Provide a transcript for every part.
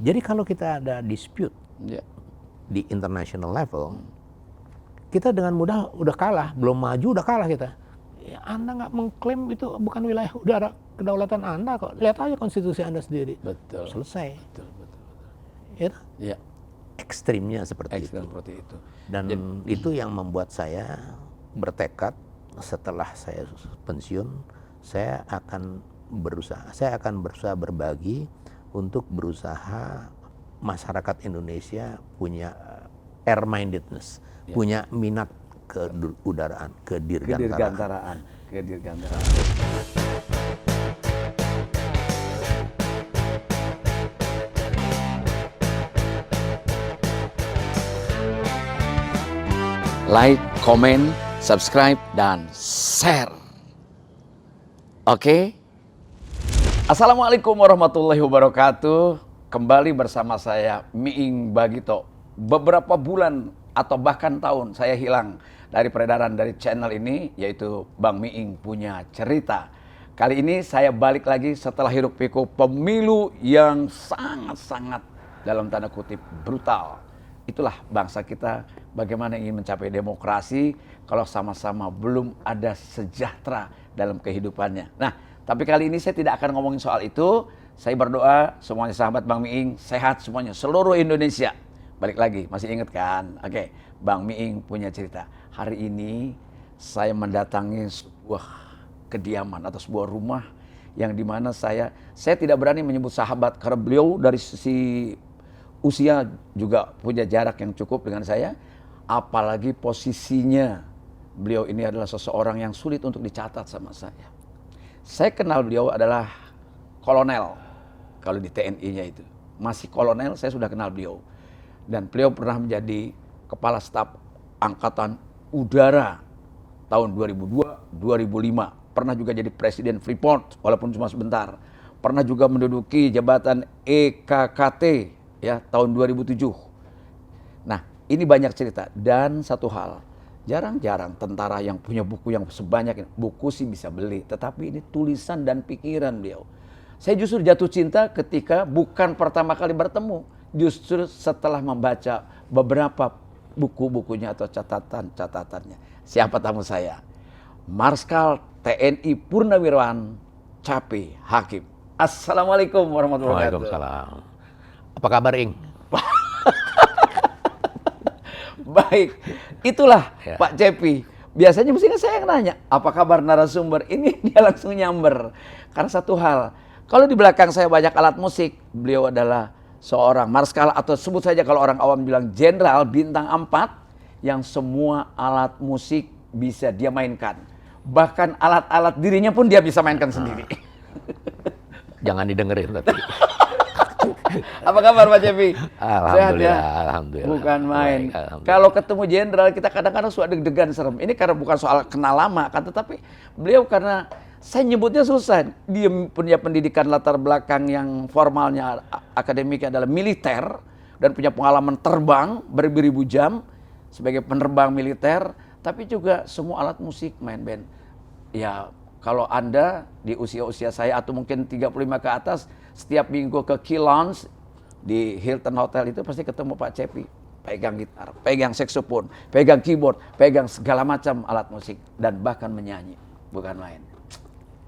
Jadi kalau kita ada dispute Ya. di international level, kita dengan mudah udah kalah, belum maju udah kalah kita. Ya, Anda nggak mengklaim itu bukan wilayah udara kedaulatan Anda kok. Lihat aja konstitusi Anda sendiri. Betul. Selesai. Betul. Ya, Ya. ekstrimnya seperti itu. Seperti itu. Dan itu yang membuat saya bertekad setelah saya pensiun, saya akan berusaha berbagi untuk berusaha masyarakat Indonesia punya air mindedness, punya minat keudaraan, kedirgantaraan. Kedirgantaraan. Like, comment, subscribe, dan share. Oke? Assalamualaikum warahmatullahi wabarakatuh. Kembali bersama saya, Miing Bagito. Beberapa bulan atau bahkan tahun saya hilang dari peredaran dari channel ini, yaitu Bang Miing Punya Cerita. Kali ini saya balik lagi setelah hiruk pikuk pemilu yang sangat-sangat dalam tanda kutip brutal. Itulah bangsa kita, bagaimana ingin mencapai demokrasi kalau sama-sama belum ada sejahtera dalam kehidupannya. Nah, tapi kali ini saya tidak akan ngomongin soal itu. Saya berdoa semuanya sahabat Bang Miing sehat semuanya, seluruh Indonesia. Balik lagi, masih ingat kan? Oke, Bang Miing Punya Cerita. Hari ini saya mendatangi sebuah kediaman atau sebuah rumah yang dimana saya tidak berani menyebut sahabat karena beliau dari sisi usia juga punya jarak yang cukup dengan saya, apalagi posisinya beliau ini adalah seseorang yang sulit untuk dicatat sama saya. Saya kenal beliau adalah kolonel, kalau di TNI-nya itu. Masih kolonel, saya sudah kenal beliau. Dan beliau pernah menjadi Kepala Staf Angkatan Udara tahun 2002-2005. Pernah juga jadi Presiden Freeport, walaupun cuma sebentar. Pernah juga menduduki jabatan EKKT, ya, tahun 2007. Nah, ini banyak cerita. Dan satu hal, jarang-jarang tentara yang punya buku yang sebanyak ini. Buku sih bisa beli, tetapi ini tulisan dan pikiran beliau. Saya justru jatuh cinta ketika bukan pertama kali bertemu, justru setelah membaca beberapa buku-bukunya atau catatan-catatannya. Siapa tamu saya? Marskal TNI Purnawirawan Capi Hakim. Assalamualaikum warahmatullahi wabarakatuh. Waalaikumsalam. Apa kabar, Ing? Baik, itulah Ya. Pak Cepi. Biasanya mestinya saya yang nanya, apa kabar narasumber? Ini dia langsung nyamber. Karena satu hal, kalau di belakang saya banyak alat musik, beliau adalah seorang marskal atau sebut saja kalau orang awam bilang jenderal bintang 4 yang semua alat musik bisa dia mainkan. Bahkan alat-alat dirinya pun dia bisa mainkan sendiri. Jangan didengerin tapi. Apa kabar Pak Cepi? Sehat ya? Alhamdulillah. Bukan main. Baik, alhamdulillah. Kalau ketemu jenderal kita kadang-kadang suka deg-degan serem. Ini karena bukan soal kenal lama kan, tetapi beliau karena saya nyebutnya susah. Dia punya pendidikan latar belakang yang formalnya akademiknya adalah militer dan punya pengalaman terbang beribu-ribu jam sebagai penerbang militer, tapi juga semua alat musik main band. Ya, kalau Anda di usia-usia saya atau mungkin 35 ke atas, setiap minggu ke Key Lounge di Hilton Hotel itu pasti ketemu Pak Cepi. Pegang gitar, pegang saksofon, pegang keyboard, pegang segala macam alat musik. Dan bahkan menyanyi, bukan main.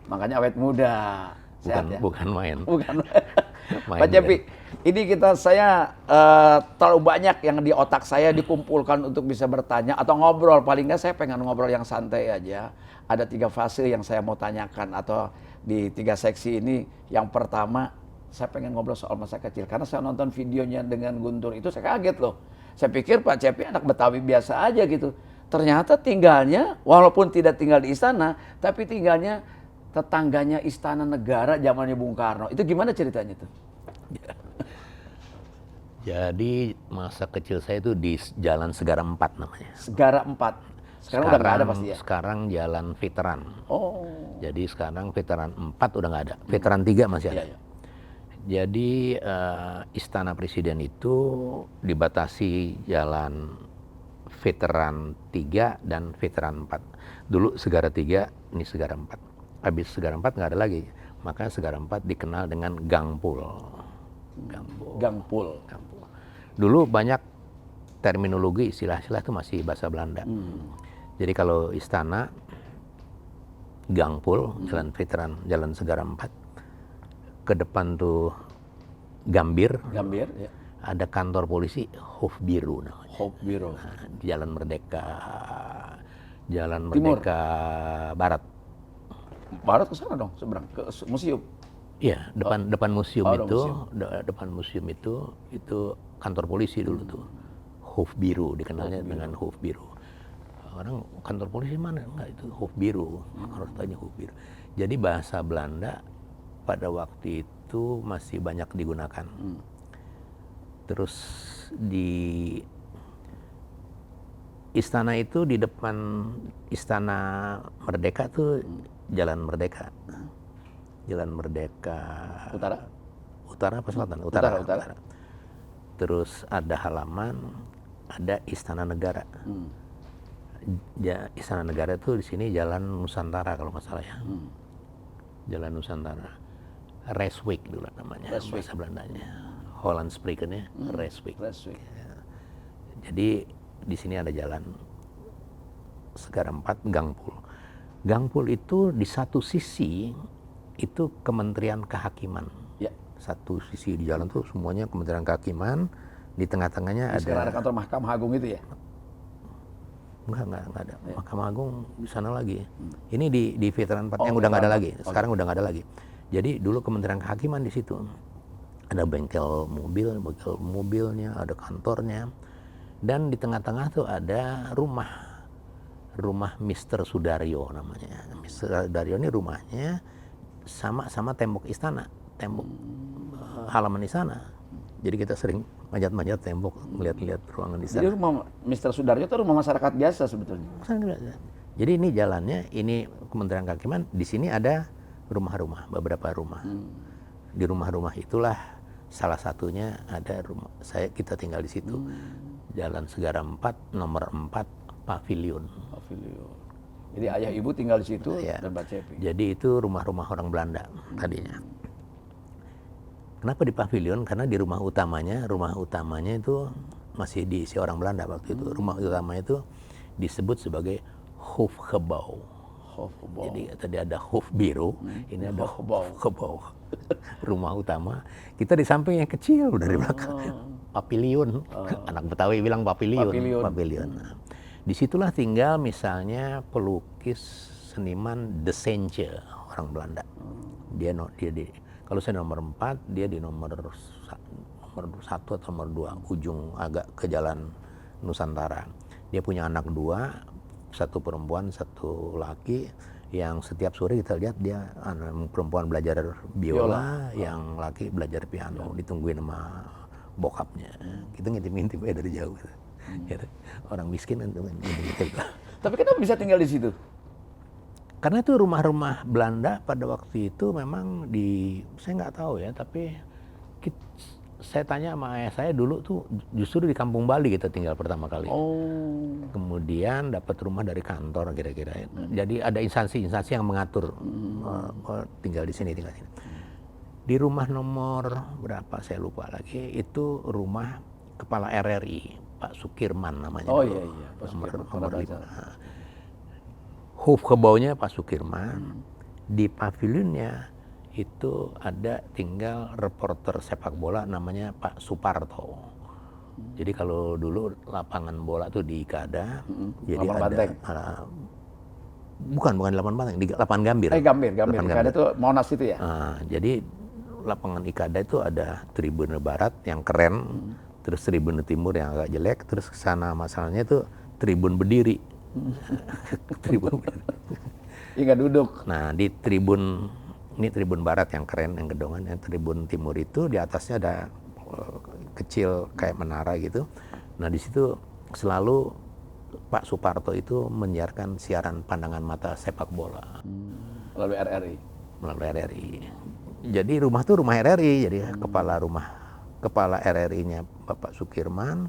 Makanya awet muda. Sehat ya? Bukan main. Bukan. Main Pak Cepi, ini saya terlalu banyak yang di otak saya dikumpulkan untuk bisa bertanya atau ngobrol. Paling nggak saya pengen ngobrol yang santai aja. Ada 3 fase yang saya mau tanyakan atau di 3 seksi ini. Yang pertama, saya pengen ngobrol soal masa kecil. Karena saya nonton videonya dengan Guntur itu, saya kaget loh. Saya pikir Pak Cepi anak Betawi biasa aja gitu. Ternyata tinggalnya, walaupun tidak tinggal di istana, tapi tinggalnya tetangganya Istana Negara zamannya Bung Karno. Itu gimana ceritanya tuh? Jadi masa kecil saya itu di Jalan Segara 4 namanya. Segara 4. Sekarang udah nggak ada pasti ya? Sekarang Jalan Veteran. Oh. Jadi sekarang Veteran 4 udah nggak ada. Veteran 3 masih ada. Iya, iya. Jadi Istana Presiden itu dibatasi Jalan Veteran 3 dan Veteran 4. Dulu Segara 3, ini Segara 4. Habis Segara 4 nggak ada lagi. Maka Segara 4 dikenal dengan Gangpul. Gangpul. Dulu banyak terminologi, istilah-istilah itu masih bahasa Belanda. Jadi kalau istana, Gangpul, Jalan Veteran, Jalan Segara 4. Ke depan tuh Gambir, Gambir, ya. ada kantor polisi, Hofbiru namanya. Hofbiru. Nah, di Jalan Merdeka, Jalan Timur. Merdeka Barat. Barat ke sana dong, seberang ke museum. Iya, depan museum ada itu, museum. depan museum itu kantor polisi dulu tuh. Hofbiru, dikenalnya dengan Hofbiru. Orang kantor polisi mana? Enggak, itu Hofbiru. Harus tanya Hofbiru. Jadi bahasa Belanda pada waktu itu masih banyak digunakan. Terus di istana itu, di depan Istana Merdeka tuh Jalan Merdeka. Jalan Merdeka Utara apa selatan? Utara. Terus ada halaman, ada Istana Negara. Ya, Istana Negara itu di sini Jalan Nusantara kalau nggak salah ya. Jalan Nusantara. Reswijk dulu namanya, bahasa Belandanya. Holland Spreken-nya Reswijk. Ya. Jadi di sini ada jalan Segara 4, Gangpul. Gangpul itu di satu sisi itu Kementerian Kehakiman. Ya. Satu sisi di jalan tuh semuanya Kementerian Kehakiman, di tengah-tengahnya Sekarang ada kantor Mahkamah Agung itu ya? Enggak ada. Mahkamah Agung di sana lagi. Ini di Veteran 4 yang udah nggak ada lagi. Sekarang udah nggak ada lagi. Jadi dulu Kementerian Kehakiman di situ. Ada bengkel mobilnya, ada kantornya. Dan di tengah-tengah tuh ada rumah Mr. Sudaryo namanya. Mr. Sudaryo ini rumahnya sama tembok istana, tembok halaman istana. Jadi kita sering manjat-manjat tembok, melihat-lihat ruangan istana. Jadi rumah Mr. Sudaryo itu rumah masyarakat biasa sebetulnya. Jadi ini jalannya, ini Kementerian Kehakiman, di sini ada rumah-rumah, beberapa rumah. Di rumah-rumah itulah salah satunya ada rumah kita tinggal di situ. Jalan Segara 4, nomor 4, Pavilion. Jadi ayah ibu tinggal di situ Ya. dan Mbak Cepi. Jadi itu rumah-rumah orang Belanda tadinya. Kenapa di Pavilion? Karena di rumah utamanya itu masih diisi orang Belanda waktu itu. Rumah utamanya itu disebut sebagai Hofgebouw. Jadi tadi ada Hofbiru, ini ada Hofgebouw. Rumah utama. Kita di samping yang kecil dari belakang. Pavilion. Anak Betawi bilang pavilion. Nah, disitulah tinggal misalnya pelukis seniman De Sence, orang Belanda. Dia kalau saya nomor 4, dia di nomor 1 atau nomor 2, ujung agak ke Jalan Nusantara. Dia punya anak 2, satu perempuan, satu laki, yang setiap sore kita lihat dia perempuan belajar biola, yang laki belajar piano, ditungguin sama bokapnya. Kita ngintip-ngintip dari jauh. Gitu. Orang miskin kan ngintip-ngintip. Tapi kenapa bisa tinggal di situ? Karena itu rumah-rumah Belanda pada waktu itu memang saya nggak tahu ya, tapi saya tanya sama ayah saya dulu tuh justru di Kampung Bali kita tinggal pertama kali. Kemudian dapat rumah dari kantor kira-kira. Jadi ada instansi-instansi yang mengatur tinggal di sini. Di rumah nomor berapa saya lupa lagi, itu rumah Kepala RRI, Pak Sukirman namanya. Iya. Pak Sukirman. Nomor 5. Hofgebouwnya Pak Sukirman. Di pavilionnya itu ada tinggal reporter sepak bola namanya Pak Suparto. Jadi kalau dulu lapangan bola tuh di Ikada, jadi ada bukan di lapangan banteng, di lapangan Gambir. Gambir. Ikada itu Monas itu ya? Jadi lapangan Ikada itu ada tribune barat yang keren, terus tribune timur yang agak jelek, terus kesana masalahnya itu tribun berdiri. Tribun Nggak duduk. Nah, di tribun barat yang keren, yang gedongan, yang tribun timur itu di atasnya ada kecil kayak menara gitu. Nah, di situ selalu Pak Suparto itu menyiarkan siaran pandangan mata sepak bola Melalui RRI. Jadi rumah tuh rumah RRI, jadi kepala RRI-nya Bapak Sukirman,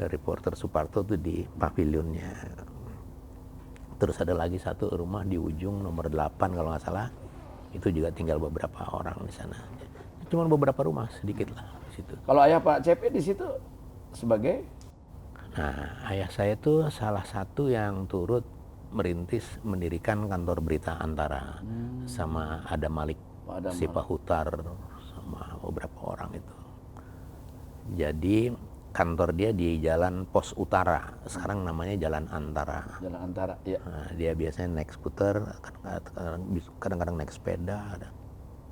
reporter Suparto tuh di pavilionnya. Terus ada lagi satu rumah di ujung nomor 8 kalau nggak salah, itu juga tinggal beberapa orang di sana. Cuma beberapa rumah sedikit lah di situ. Kalau ayah Pak CP di situ sebagai Nah, ayah saya tuh salah satu yang turut mendirikan kantor berita Antara sama Adam Malik, Adam Sipahutar sama beberapa orang itu. Jadi kantor dia di Jalan Pos Utara, sekarang namanya Jalan Antara. Jalan Antara, ya. Nah, dia biasanya naik skuter, kadang-kadang naik sepeda,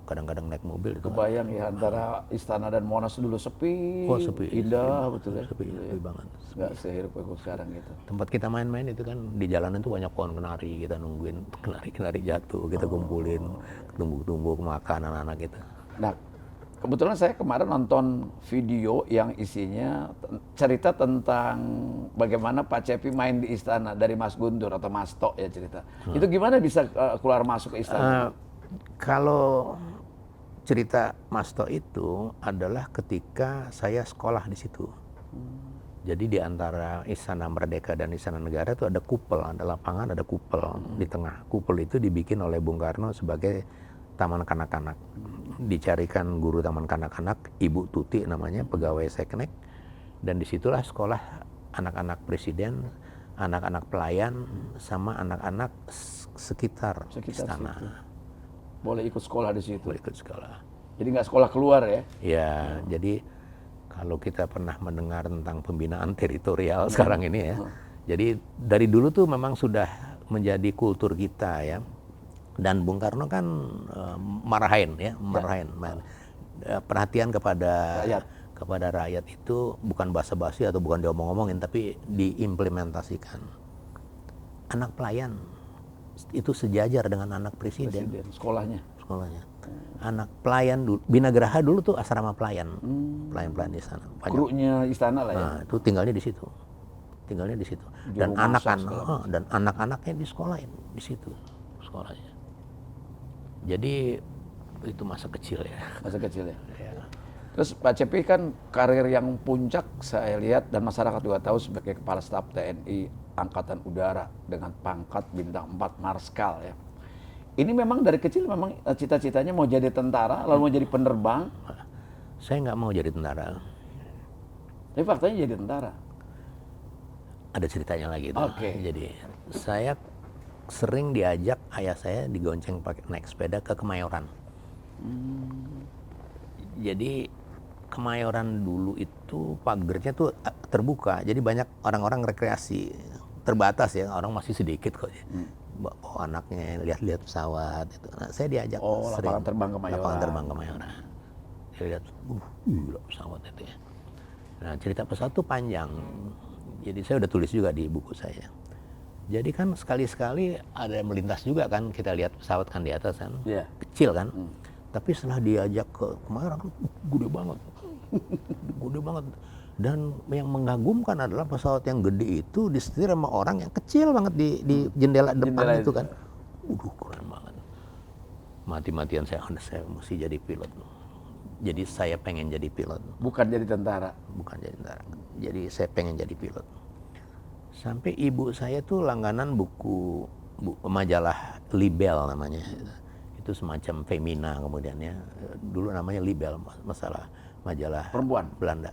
kadang-kadang naik mobil. Itu Kebayang ya antara Istana dan Monas dulu sepi, oh, sepi, indah betul ya. sepi banget. Nggak sehirup pikuk sekarang gitu. Tempat kita main-main itu kan di jalanan tuh banyak pohon kenari, kita nungguin kenari jatuh, kita kumpulin, tumbuk-tumbuk makan anak-anak gitu. Nah, kebetulan saya kemarin nonton video yang isinya cerita tentang bagaimana Pak Cepi main di istana dari Mas Guntur atau Mas Tok ya cerita. Itu gimana bisa keluar masuk ke istana? Kalau cerita Mas Tok itu adalah ketika saya sekolah di situ. Jadi di antara Istana Merdeka dan Istana Negara itu ada kupel, ada lapangan, ada kupel di tengah. Kupel itu dibikin oleh Bung Karno sebagai taman kanak-kanak. Dicarikan guru taman kanak-kanak, Ibu Tuti namanya, pegawai Seknek. Dan disitulah sekolah anak-anak presiden, anak-anak pelayan, sama anak-anak sekitar istana. Situ. Boleh ikut sekolah di situ? Boleh ikut sekolah. Jadi nggak sekolah keluar ya? Ya, jadi kalau kita pernah mendengar tentang pembinaan teritorial sekarang ini ya. Jadi dari dulu tuh memang sudah menjadi kultur kita ya. Dan Bung Karno kan marahin perhatian kepada rakyat itu bukan basa-basi atau bukan diomong-omongin, tapi diimplementasikan. Anak pelayan itu sejajar dengan anak presiden. Sekolahnya. Anak pelayan dulu, Bina Geraha dulu tuh asrama pelayan, pelayan di sana. Krunya istana lah ya. Nah, itu tinggalnya di situ. Dan anak-anaknya disekolahin di situ sekolahnya. Jadi itu masa kecil ya. Masa kecil ya. Terus Pak Cepi kan karir yang puncak saya lihat dan masyarakat juga tahu sebagai Kepala Staf TNI Angkatan Udara dengan pangkat bintang 4 Marskal ya. Ini memang dari kecil memang cita-citanya mau jadi tentara, lalu mau jadi penerbang. Saya nggak mau jadi tentara. Tapi faktanya jadi tentara. Ada ceritanya lagi itu. Oke. Jadi saya sering diajak ayah saya digonceng pakai naik sepeda ke Kemayoran. Jadi Kemayoran dulu itu pagernya tuh terbuka, jadi banyak orang-orang rekreasi. Terbatas ya, orang masih sedikit kok. Bawa anaknya lihat-lihat pesawat itu. Nah, saya diajak sering lapangan terbang Kemayoran. Lapangan terbang Kemayoran. Saya lihat, gila pesawat itu ya. Nah, cerita pesawat tuh panjang. Jadi saya udah tulis juga di buku saya. Jadi kan sekali-sekali ada yang melintas juga kan, kita lihat pesawat kan di atas kan, kecil kan. Tapi setelah diajak ke Kemayoran kan, gede banget. Gede banget. Dan yang mengagumkan adalah pesawat yang gede itu disetir sama orang yang kecil banget di jendela depan itu kan. Keren banget. Mati-matian saya mesti jadi pilot. Jadi saya pengen jadi pilot. Bukan jadi tentara. Bukan jadi tentara. Jadi saya pengen jadi pilot. Sampai ibu saya tuh langganan buku majalah Libel namanya. Itu semacam Femina kemudian ya. Dulu namanya Libel, masalah majalah perempuan Belanda.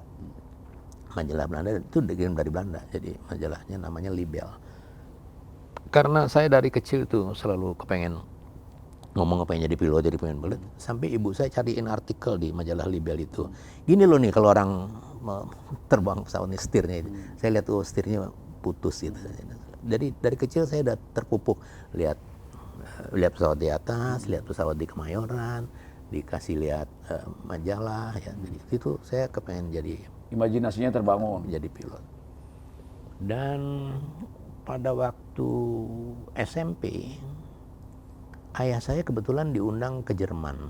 Majalah Belanda itu dikirim dari Belanda, jadi majalahnya namanya Libel. Karena saya dari kecil tuh selalu kepengen jadi pilot, sampai ibu saya cariin artikel di majalah Libel itu. Gini loh nih kalau orang terbang pesawat nih setirnya itu. Saya lihat setirnya putus gitu. Jadi dari kecil saya udah terpupuk lihat pesawat di atas, lihat pesawat di Kemayoran, dikasih lihat majalah ya. Jadi itu saya kepengen jadi, imajinasinya terbangun jadi pilot. Dan pada waktu SMP ayah saya kebetulan diundang ke Jerman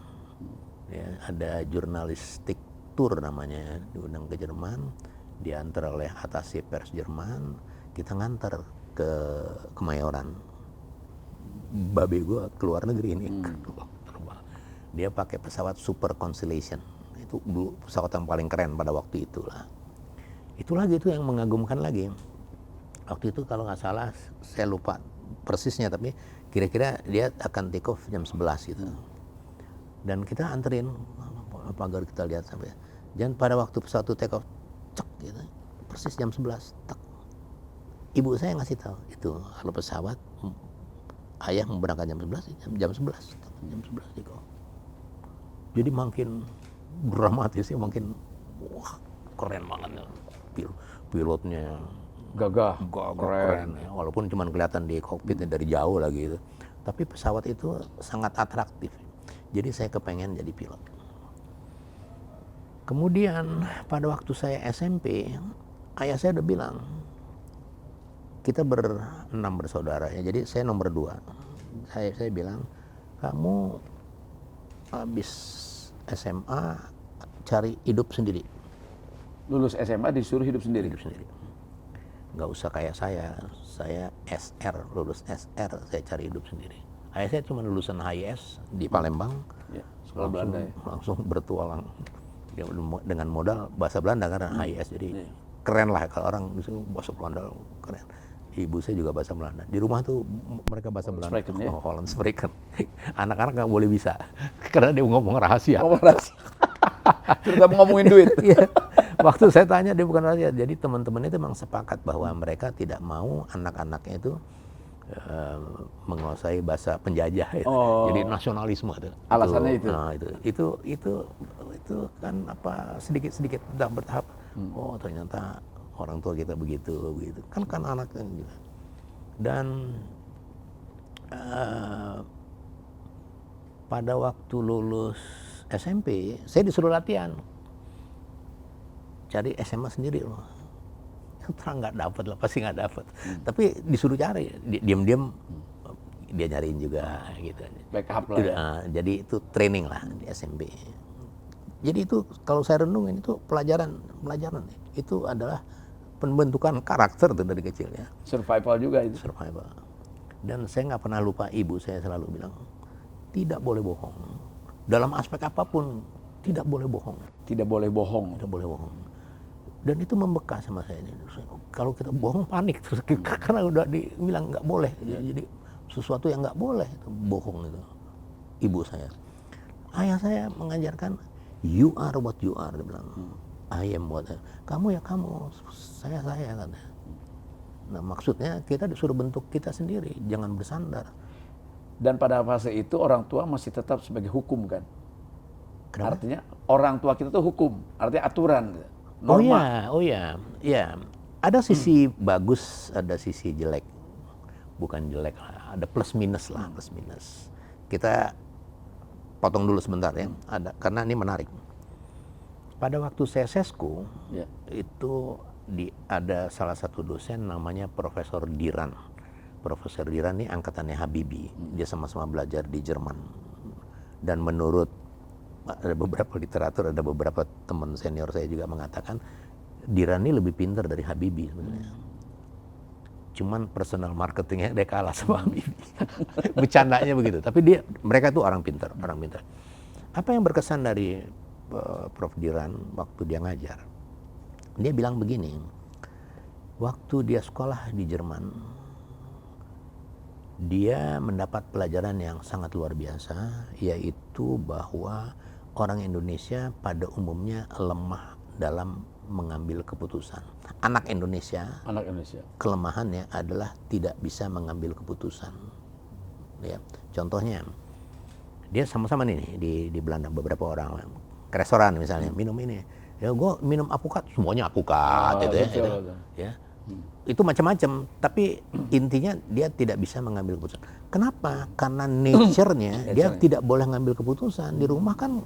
ya, ada jurnalistik tour namanya, diundang ke Jerman, diantar oleh atasé pers Jerman, kita ngantar ke Kemayoran. Babe gue keluar negeri ini dia pakai pesawat Super Constellation. Itu dulu pesawat yang paling keren pada waktu itulah. Itu lagi itu yang mengagumkan lagi. Waktu itu kalau nggak salah, saya lupa persisnya, tapi kira-kira dia akan take off jam 11 gitu. Dan kita anterin, pagar kita lihat sampai. Dan pada waktu pesawat itu take off, cek gitu, persis jam 11, tak. Ibu saya ngasih tahu itu kalau pesawat ayah mau berangkat jam 11, jam 11, jam 11 take off. Jadi makin dramatis ya, makin wah keren banget ya. Pilotnya Gagah, keren ya. Walaupun cuma kelihatan di kokpitnya dari jauh lagi gitu. Tapi pesawat itu sangat atraktif. Jadi saya kepengen jadi pilot. Kemudian pada waktu saya SMP, ayah saya udah bilang, kita berenam bersaudara ya. Jadi saya nomor 2. Saya bilang, kamu habis SMA cari hidup sendiri. Lulus SMA disuruh hidup sendiri? Hidup sendiri. Nggak usah kayak saya SR, lulus SR, saya cari hidup sendiri. Ayah saya cuma lulusan HIS di Palembang, Ya, sekolah Belanda ya. langsung bertualang. Dia dengan modal bahasa Belanda karena HIS, jadi keren lah kalau orang disuruh bahasa Belanda, keren. Ibu saya juga bahasa Belanda. Di rumah tuh mereka bahasa Belanda. Spreken, ya? Holland Spreken. Anak-anak nggak boleh bisa karena dia ngomong rahasia. Ngomong rahasia. Terus kamu ngomongin duit. Iya. Waktu saya tanya dia bukan rahasia. Jadi teman-teman itu memang sepakat bahwa mereka tidak mau anak-anaknya itu menguasai bahasa penjajah. Ya. Oh. Jadi nasionalisme itu. Alasannya itu. Nah, itu kan apa sedikit-sedikit bertahap. Oh ternyata orang tua kita begitu. Kan anaknya juga. Dan pada waktu lulus SMP, saya disuruh latihan. Cari SMA sendiri loh. Terang nggak dapat lah, pasti nggak dapat. Tapi disuruh cari, diam-diam dia nyariin juga gitu. Backup lah. Ya. Jadi itu training lah di SMP. Jadi itu kalau saya renungin itu pelajaran itu adalah pembentukan karakter tuh dari kecil ya. Survival juga itu. Survival. Dan saya nggak pernah lupa ibu saya selalu bilang tidak boleh bohong. Dalam aspek apapun tidak boleh bohong. Tidak boleh bohong. Tidak boleh bohong. Dan itu membekas sama saya. Kalau kita bohong panik terus karena udah dibilang nggak boleh. Jadi sesuatu yang nggak boleh itu bohong itu. Ibu saya. Ayah saya mengajarkan you are what you are, dia bilang. I am what I am. Kamu ya kamu, saya katanya. Nah maksudnya kita disuruh bentuk kita sendiri, jangan bersandar. Dan pada fase itu orang tua masih tetap sebagai hukum kan? Kenapa? Artinya orang tua kita tuh hukum, artinya aturan, norma. Oh iya. Ada sisi bagus, ada sisi jelek. Bukan jelek lah, ada plus minus lah, plus minus. Kita potong dulu sebentar ya, karena ini menarik. Pada waktu saya sesku, itu ada salah satu dosen namanya Profesor Diran. Profesor Diran ini angkatannya Habibie, dia sama-sama belajar di Jerman. Dan menurut ada beberapa literatur, ada beberapa teman senior saya juga mengatakan Diran ini lebih pintar dari Habibie sebenarnya. Cuman personal marketingnya dia kalah sama Habibie. Bercandanya begitu. Tapi mereka itu orang pintar. Apa yang berkesan dari Prof Diran waktu dia ngajar? Dia bilang begini, waktu dia sekolah di Jerman, dia mendapat pelajaran yang sangat luar biasa, yaitu bahwa orang Indonesia pada umumnya lemah dalam mengambil keputusan. Anak Indonesia kelemahannya adalah tidak bisa mengambil keputusan. Ya, contohnya, dia sama-sama nih di Belanda, beberapa orang ke restoran misalnya, minum ini, ya gue minum apukat, semuanya apukat, itu macam-macam. Tapi intinya dia tidak bisa mengambil keputusan. Kenapa? Karena nature-nya dia tidak boleh ngambil keputusan. Di rumah kan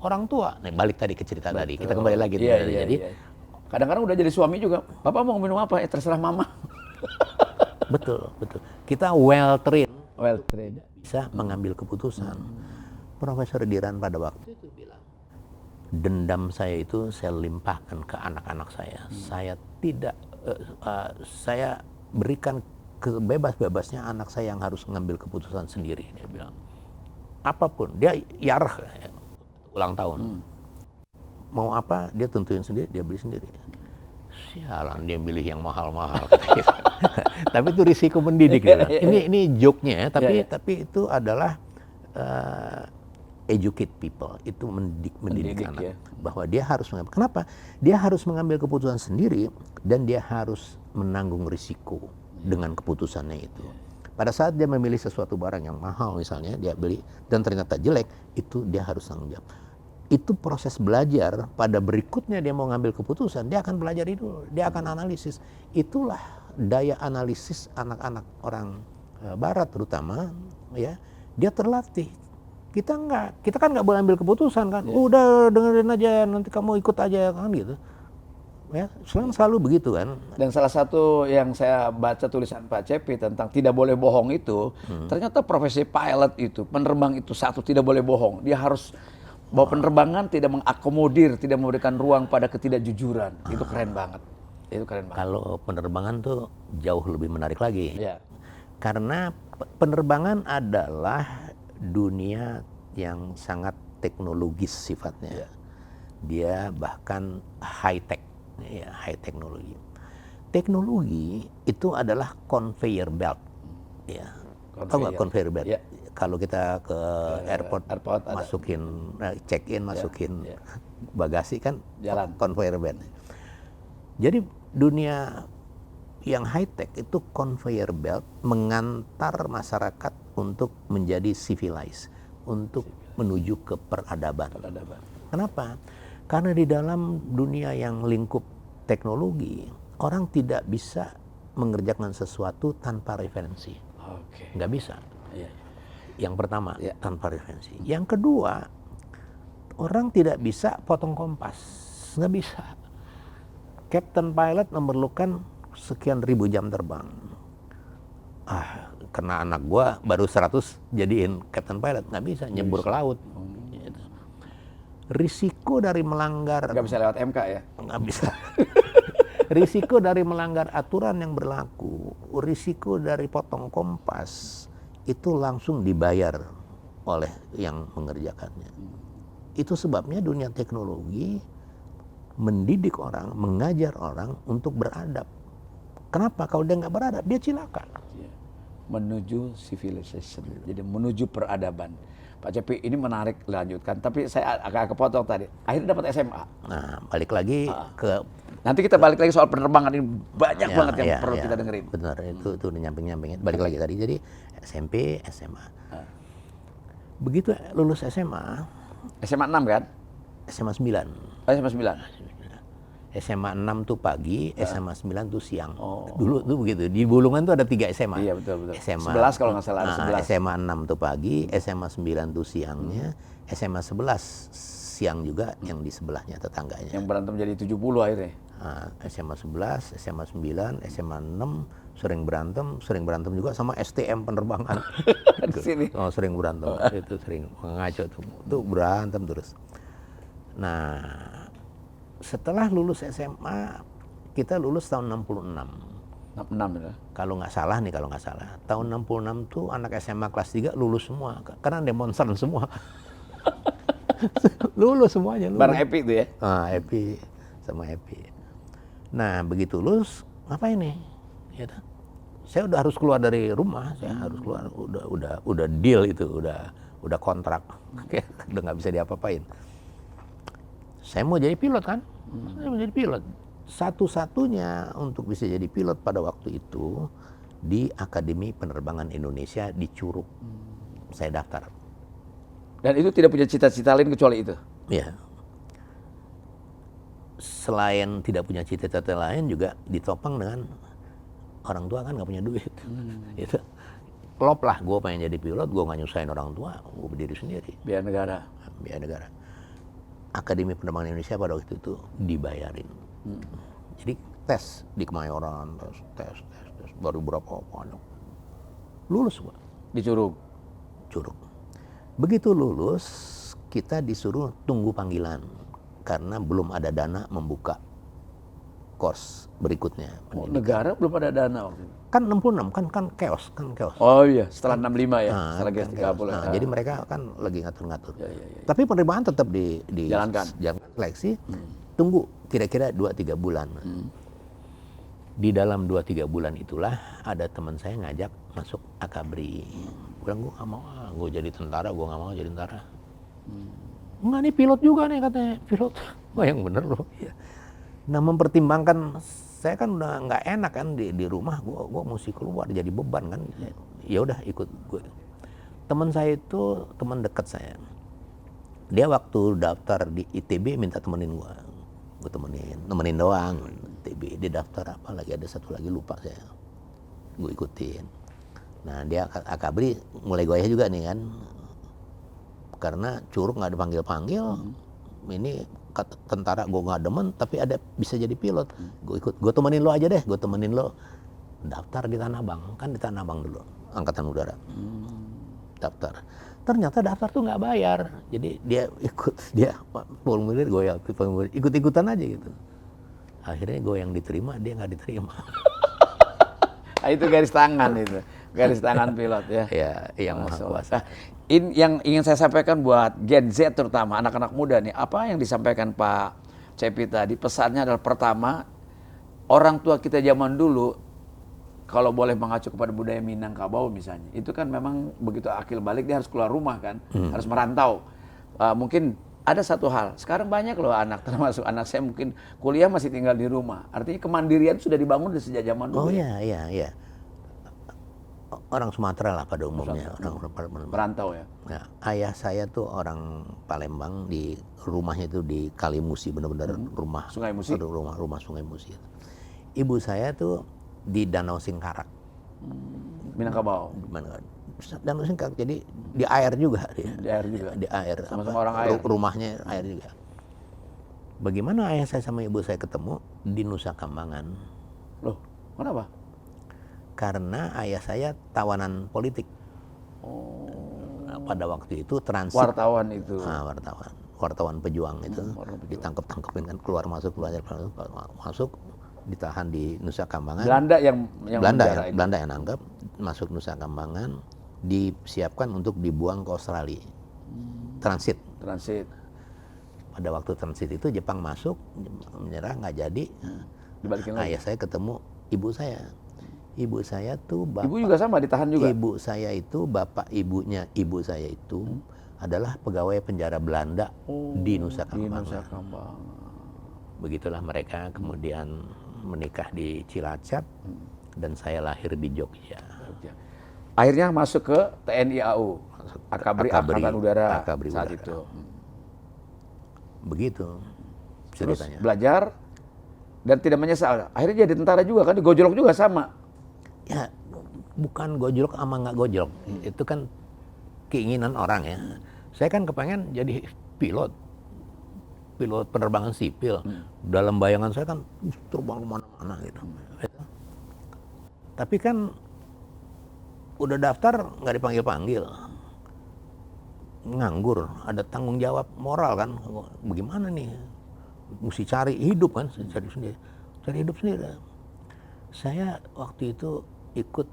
orang tua. Nih balik tadi ke cerita tadi. Kita kembali lagi. Jadi kadang-kadang udah jadi suami juga. Bapak mau minum apa? Terserah mama. Betul. Kita well trained. Bisa mengambil keputusan. Profesor Diran pada waktu itu bilang, dendam saya itu saya limpahkan ke anak-anak saya. Saya berikan kebebas-bebasnya anak saya yang harus mengambil keputusan sendiri. Dia bilang, apapun. Dia yarah. Ulang tahun. Mau apa, dia tentuin sendiri, dia beli sendiri. Sialan, dia milih yang mahal-mahal. Tapi itu risiko mendidik. Ini joke-nya, tapi itu adalah educate people, itu mendidik Mendidik, anak ya. bahwa dia harus mengambil. Kenapa? Dia harus mengambil keputusan sendiri dan dia harus menanggung risiko dengan keputusannya itu. Pada saat dia memilih sesuatu barang yang mahal misalnya, dia beli dan ternyata jelek, itu dia harus tanggung jawab. Itu proses belajar, pada berikutnya dia mau ngambil keputusan, dia akan belajar itu, dia akan analisis. Itulah daya analisis anak-anak orang barat terutama, ya. Dia terlatih. Kita enggak, kita kan nggak boleh ambil keputusan kan. Udah dengerin aja, nanti kamu ikut aja kan gitu. Ya, selalu begitu kan. Dan salah satu yang saya baca tulisan Pak Cepi tentang tidak boleh bohong itu, ternyata profesi pilot itu, penerbang itu satu tidak boleh bohong. Dia harus bahwa penerbangan tidak mengakomodir, tidak memberikan ruang pada ketidakjujuran. Itu keren banget. Itu keren banget. Kalau penerbangan tuh jauh lebih menarik lagi. Ya. Karena penerbangan adalah dunia yang sangat teknologis sifatnya. Dia bahkan high tech, ya, high teknologi. Teknologi itu adalah conveyor belt, ya. Tahu nggak conveyor belt? Ya. Kalau kita ke airport ada. masukin check in, masukin bagasi kan Jalan. conveyor belt. Jadi dunia yang high tech itu conveyor belt mengantar masyarakat untuk menjadi civilized, untuk menuju ke peradaban. Kenapa? Karena di dalam dunia yang lingkup teknologi, orang tidak bisa mengerjakan sesuatu tanpa referensi. Oke. Nggak bisa. Iya. Yang pertama, tanpa referensi. Yang kedua, orang tidak bisa potong kompas. Nggak bisa. Captain pilot memerlukan sekian ribu jam terbang. Karena anak gua baru 100 jadiin captain pilot, nggak bisa, nyebur ke laut. Gitu. Risiko dari melanggar, Nggak bisa lewat MK ya? nggak bisa. Risiko dari melanggar aturan yang berlaku, risiko dari potong kompas, itu langsung dibayar oleh yang mengerjakannya. Itu sebabnya dunia teknologi mendidik orang, mengajar orang untuk beradab. Kenapa? Kalau dia nggak beradab, dia cilaka. Menuju civilization, jadi menuju peradaban. Pak Cepi, ini menarik lanjutkan, tapi saya agak kepotong tadi. Akhirnya dapat SMA. Nah, balik lagi ke... Nanti kita balik lagi soal penerbangan ini, banyak banget yang ya, perlu kita dengerin. Benar, itu udah nyamping-nyampingin. Balik lagi tadi, jadi SMP, SMA. Begitu lulus SMA, SMA 6 kan? SMA 9. SMA 9. SMA 6 tuh pagi, SMA 9 tuh siang. Dulu tuh begitu. Di Bulungan tuh ada 3 SMA. Iya, betul. SMA 11 kalau nggak salah, ada 11. SMA 6 tuh pagi, SMA 9 tuh siangnya, SMA 11 siang juga yang di sebelahnya tetangganya. Yang berantem jadi 70 akhirnya. SMA 11, SMA 9, SMA 6 sering berantem juga sama STM penerbangan. Di sini. Oh, sering berantem. Itu sering ngaco tuh berantem terus. Nah, setelah lulus SMA, kita lulus tahun 66. 6 ya. Kalau nggak salah, tahun 66 tuh anak SMA kelas 3 lulus semua. Karena demonstran semua. Lulus semuanya. Bareng Epi itu ya? Epi sama Epi. Nah, begitu lulus, ngapain nih? Ya, saya udah harus keluar dari rumah, saya harus keluar. Udah deal itu, udah kontrak. Udah nggak bisa diapa-apain. Saya mau jadi pilot kan? Saya mau jadi pilot. Satu-satunya untuk bisa jadi pilot pada waktu itu di Akademi Penerbangan Indonesia di Curug. Saya daftar. Dan itu tidak punya cita-cita lain kecuali itu? Ya. Selain tidak punya cita-cita lain juga ditopang dengan orang tua kan nggak punya duit. Itu. Klop lah, gue pengen jadi pilot, gue nggak nyusahin orang tua, gue berdiri sendiri. Biar negara. Akademi Penerbangan Indonesia pada waktu itu dibayarin. Jadi tes di Kemayoran, tes. Baru berapa banyak. Lulus gua. Di Curug? Curug. Begitu lulus, kita disuruh tunggu panggilan. Karena belum ada dana membuka course berikutnya. Negara belum ada dana waktu itu? Kan 66, kan chaos. Oh iya, setelah 65 ya, setelah kan GS30. jadi mereka kan lagi ngatur-ngatur. Tapi penerimaan tetap Jalankan. Seleksi, tunggu kira-kira 2-3 bulan. Di dalam 2-3 bulan itulah ada teman saya ngajak masuk Akabri. Bilang, gue nggak mau, gue jadi tentara, gue nggak mau jadi tentara. Enggak, nih pilot juga nih katanya, pilot. Wah, yang bener loh. Iya. Nah, mempertimbangkan saya kan udah nggak enak kan di rumah, gua mesti keluar jadi beban kan. Ya udah ikut gue. Teman saya itu teman dekat saya. Dia waktu daftar di ITB minta temenin gua. Gue nemenin doang. ITB dia daftar apa lagi, ada satu lagi lupa saya. Gue ikutin. Nah, dia Akabri mulai goyah juga nih kan. Karena Curug nggak dipanggil-panggil. Ini tentara gue nggak demen, tapi ada bisa jadi pilot. Gue ikut, gue temenin lo aja deh, gue temenin lo. Daftar di Tanah Abang, kan di Tanah Abang dulu, Angkatan Udara. Daftar. Ternyata daftar tuh nggak bayar. Jadi dia formulir gue ya, ikut-ikutan aja gitu. Akhirnya gue yang diterima, dia nggak diterima. Nah, itu garis tangan itu, garis tangan pilot ya. Ya, yang maha kuasa. Yang ingin saya sampaikan buat Gen Z terutama anak-anak muda nih, apa yang disampaikan Pak Cepi tadi, pesannya adalah pertama, orang tua kita zaman dulu, kalau boleh mengacu kepada budaya Minangkabau misalnya, itu kan memang begitu akil balik dia harus keluar rumah kan, harus merantau. Mungkin ada satu hal, sekarang banyak loh anak, termasuk anak saya mungkin kuliah masih tinggal di rumah. Artinya kemandirian sudah dibangun dari sejak zaman dulu. Oh iya. Orang Sumatera lah pada umumnya, orang merantau ya. Nah, ayah saya tuh orang Palembang, di rumahnya itu di Kalimusi, benar-benar rumah Sungai Musi. Rumah Sungai Musi. Ibu saya tuh di Danau Singkarak. Minangkabau. Danau Singkarak, jadi di air juga dia. Di air juga. Di air. Sama-sama orang air. Rumahnya air juga. Bagaimana ayah saya sama ibu saya ketemu? Di Nusa Kambangan. Loh, kenapa? Karena ayah saya tawanan politik. Nah, pada waktu itu transit. Wartawan itu. Wartawan pejuang itu. Ditangkep-tangkepin kan, keluar masuk, ditahan di Nusa Kambangan. Belanda yang Belanda yang nangkep, masuk Nusa Kambangan, disiapkan untuk dibuang ke Australia. Transit. Pada waktu transit itu Jepang masuk, menyerah, nggak jadi. Dibalikin lagi. Ayah saya ketemu ibu saya. Ibu saya tuh Ibu juga sama ditahan juga. Ibu saya itu, bapak ibunya ibu saya itu adalah pegawai penjara Belanda di Nusa Kambangan. Begitulah mereka kemudian menikah di Cilacap dan saya lahir di Jogja. Akhirnya masuk ke TNI AU, Akabri Angkatan Udara saat itu. Begitu ceritanya. Terus belajar dan tidak menyesal. Akhirnya jadi tentara juga kan, di Gojolok juga sama. Ya, bukan gojlok sama nggak gojlok. Itu kan keinginan orang ya. Saya kan kepengen jadi pilot penerbangan sipil. Dalam bayangan saya kan terbang kemana-mana gitu. Tapi kan udah daftar nggak dipanggil-panggil. Nganggur, ada tanggung jawab moral kan. Bagaimana nih? Mesti cari hidup kan, cari hidup sendiri. Saya waktu itu ikut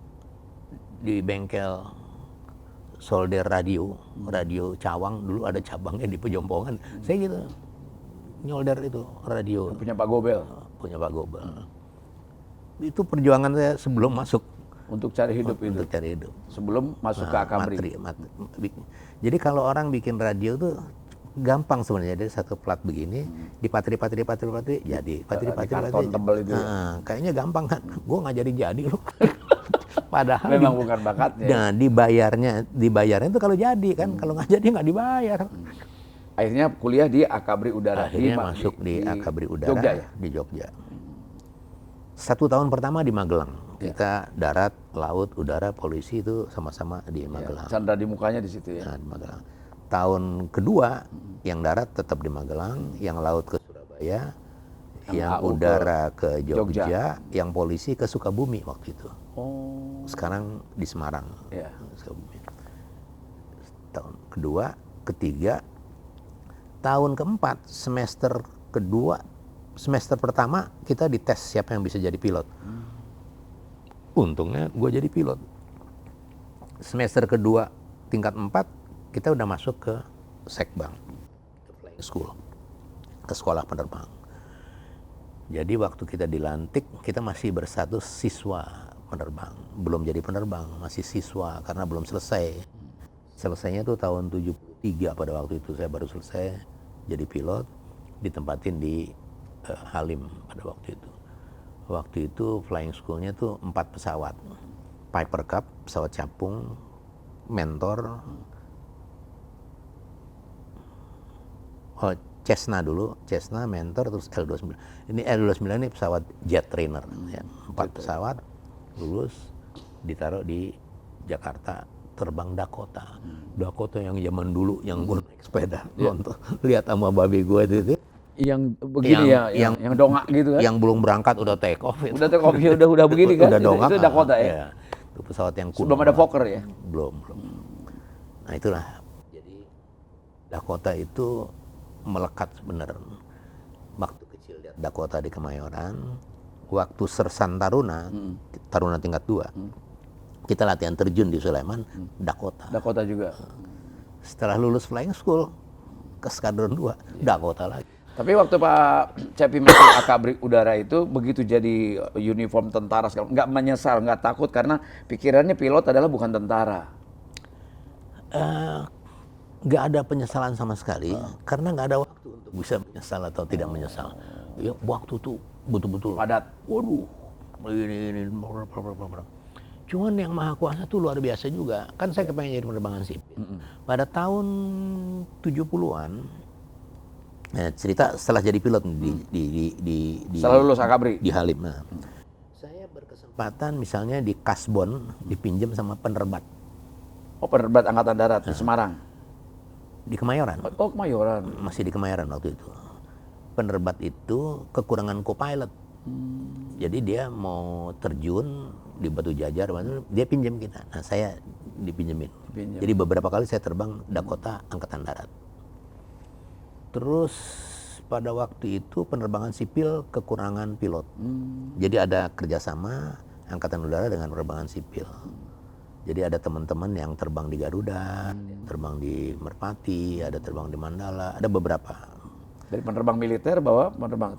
di bengkel solder radio Cawang, dulu ada cabangnya di Pejompongan. Saya gitu nyolder itu radio. Punya Pak Gobel. Punya Pak Gobel. Itu perjuangan saya sebelum masuk. Untuk cari hidup itu. Untuk cari hidup. Sebelum masuk ke Akabri. Jadi kalau orang bikin radio tuh gampang sebenarnya, dari satu plat begini dipatri jadi karton tebel itu. Kayaknya gampang kan, gue nggak jadi loh. Padahal memang bukan bakatnya. Nah, dibayarnya itu kalau jadi kan, kalau nggak jadi nggak dibayar. Akhirnya kuliah di Akabri Udara. Akhirnya masuk di Akabri Udara Jogja, ya? Di Jogja. 1 tahun pertama di Magelang. Kita darat, laut, udara, polisi itu sama-sama di Magelang. Chandra di mukanya di situ ya. Nah, di Magelang. Tahun kedua yang darat tetap di Magelang, yang laut ke Surabaya, yang udara ke Jogja, yang polisi ke Sukabumi waktu itu. Sekarang di Semarang. Sukabumi. Tahun kedua, ketiga, tahun keempat, semester kedua, semester pertama kita dites siapa yang bisa jadi pilot. Untungnya gue jadi pilot. Semester kedua, tingkat 4, kita udah masuk ke Sekbang, ke flying school, ke sekolah penerbang. Jadi waktu kita dilantik, kita masih berstatus siswa penerbang. Belum jadi penerbang, masih siswa karena belum selesai. Selesainya tuh tahun 73. 3 pada waktu itu. Saya baru selesai jadi pilot, ditempatin di Halim pada waktu itu. Waktu itu flying school-nya tuh 4 pesawat. Piper Cub, pesawat capung, Mentor, Cessna dulu, Cessna, Mentor, terus L-29. Ini L-29 ini pesawat jet trainer. Ya. 4 pesawat, lulus, ditaruh di Jakarta, terbang Dakota. Dakota yang zaman dulu, yang gue naik sepeda, nonton, lihat sama babi gue itu. Yang begini yang dongak gitu kan? Yang belum berangkat udah take off. Itu. Udah take off, udah begini kan? Udah dongak. Itu Dakota ya? Iya. Itu pesawat yang kuno. Belum ada Fokker ya? Belum. Nah itulah. Jadi Dakota itu melekat bener. Waktu kecil lihat Dakota di Kemayoran, waktu Sersan Taruna, Taruna tingkat 2, kita latihan terjun di Sulaiman, Dakota. Dakota juga. Setelah lulus flying school ke Skadron 2, Dakota lagi. Tapi waktu Pak Cepi masuk Akabri Udara itu, begitu jadi uniform tentara, nggak menyesal, nggak takut karena pikirannya pilot adalah bukan tentara. Nggak ada penyesalan sama sekali, karena nggak ada waktu untuk bisa menyesal atau tidak menyesal. Ya, waktu tuh betul-betul Padat. Waduh, ini. Cuman yang Maha Kuasa tuh luar biasa juga. Kan saya kepengen jadi penerbangan sipil. Pada tahun 70-an, cerita setelah jadi pilot di Setelah lulus Akabri di Halim. Nah, saya berkesempatan misalnya di Kasbon dipinjam sama penerbat. Oh, penerbat Angkatan Darat di Semarang. Di Kemayoran. Oh, Kemayoran. Masih di Kemayoran waktu itu. Penerbat itu kekurangan co-pilot. Jadi dia mau terjun di Batu Jajar, dia pinjam kita. Nah, saya dipinjemin. Jadi beberapa kali saya terbang Dakota Angkatan Darat. Terus pada waktu itu penerbangan sipil kekurangan pilot. Jadi ada kerjasama Angkatan Udara dengan penerbangan sipil. Jadi ada teman-teman yang terbang di Garuda, terbang di Merpati, ada terbang di Mandala, ada beberapa. Dari penerbang militer bawa penerbang.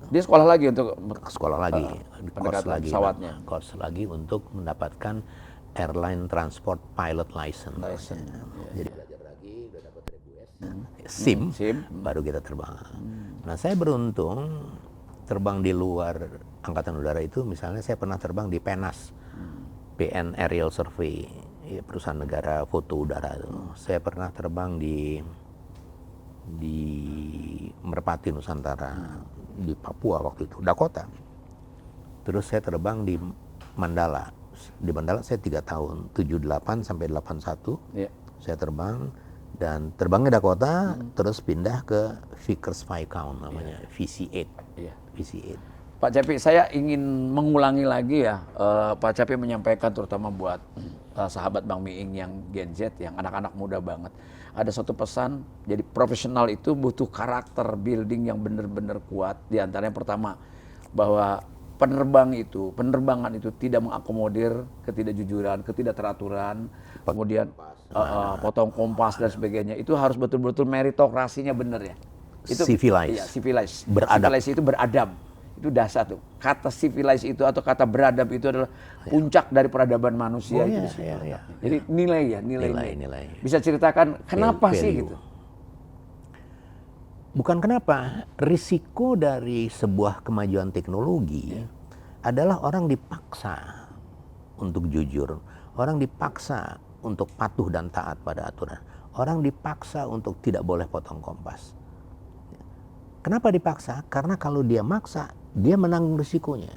Dia Sekolah lagi untuk sekolah lagi, pesawatnya. Course lagi untuk mendapatkan airline transport pilot license. Jadi belajar lagi, udah dapat SIM, baru kita terbang. Nah, saya beruntung terbang di luar Angkatan Udara itu, misalnya saya pernah terbang di PENAS. PN Aerial Survey, ya, perusahaan negara foto udara itu. Saya pernah terbang di Merpati Nusantara, di Papua waktu itu, Dakota. Terus saya terbang di Mandala. Di Mandala saya 3 tahun, 78 sampai 81. Saya terbang dan terbangnya Dakota, terus pindah ke Vickers Viscount namanya, VC8. VC8. Pak Cepi, saya ingin mengulangi lagi ya, Pak Cepi menyampaikan terutama buat sahabat Bang Miing yang Gen Z, yang anak-anak muda banget. Ada satu pesan, jadi profesional itu butuh karakter building yang benar-benar kuat. Di antaranya pertama, bahwa penerbangan itu tidak mengakomodir ketidakjujuran, ketidakteraturan, kemudian potong kompas dan sebagainya. Itu harus betul-betul meritokrasinya benar ya. Itu civilized. Iya, civilized. Beradab. Civilized itu beradab. Itu dasar tuh. Kata civilized itu atau kata beradab itu adalah puncak dari peradaban manusia itu. Jadi nilai. Bisa ceritakan kenapa sih gitu? Bukan kenapa, risiko dari sebuah kemajuan teknologi adalah orang dipaksa untuk jujur, orang dipaksa untuk patuh dan taat pada aturan, orang dipaksa untuk tidak boleh potong kompas. Kenapa dipaksa? Karena kalau dia maksa, dia menanggung risikonya.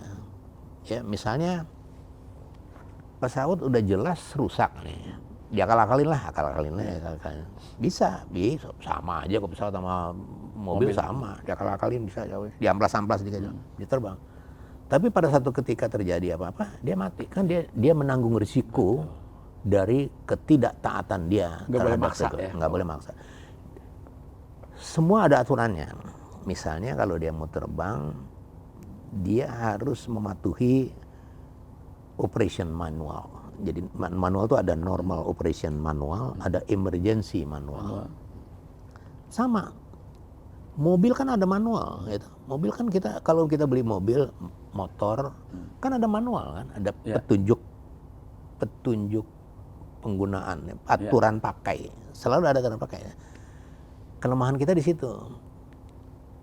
Ya, misalnya pesawat udah jelas rusak nih, diakal-akalin lah. Bisa sama aja kok, pesawat sama mobil sama, diakal-akalin bisa, diamplas-amplas diterbang. Tapi pada satu ketika terjadi apa-apa, dia mati. Kan dia menanggung risiko dari ketidaktaatan dia. Nggak boleh maksa ya? Nggak boleh maksa. Semua ada aturannya. Misalnya kalau dia mau terbang, dia harus mematuhi operation manual. Jadi manual itu ada normal operation manual, ada emergency manual. Sama, mobil kan ada manual. Gitu. Mobil kan kalau kita beli mobil, motor, kan ada manual kan, ada petunjuk penggunaan, aturan pakai selalu ada cara pakainya. Kelemahan kita di situ.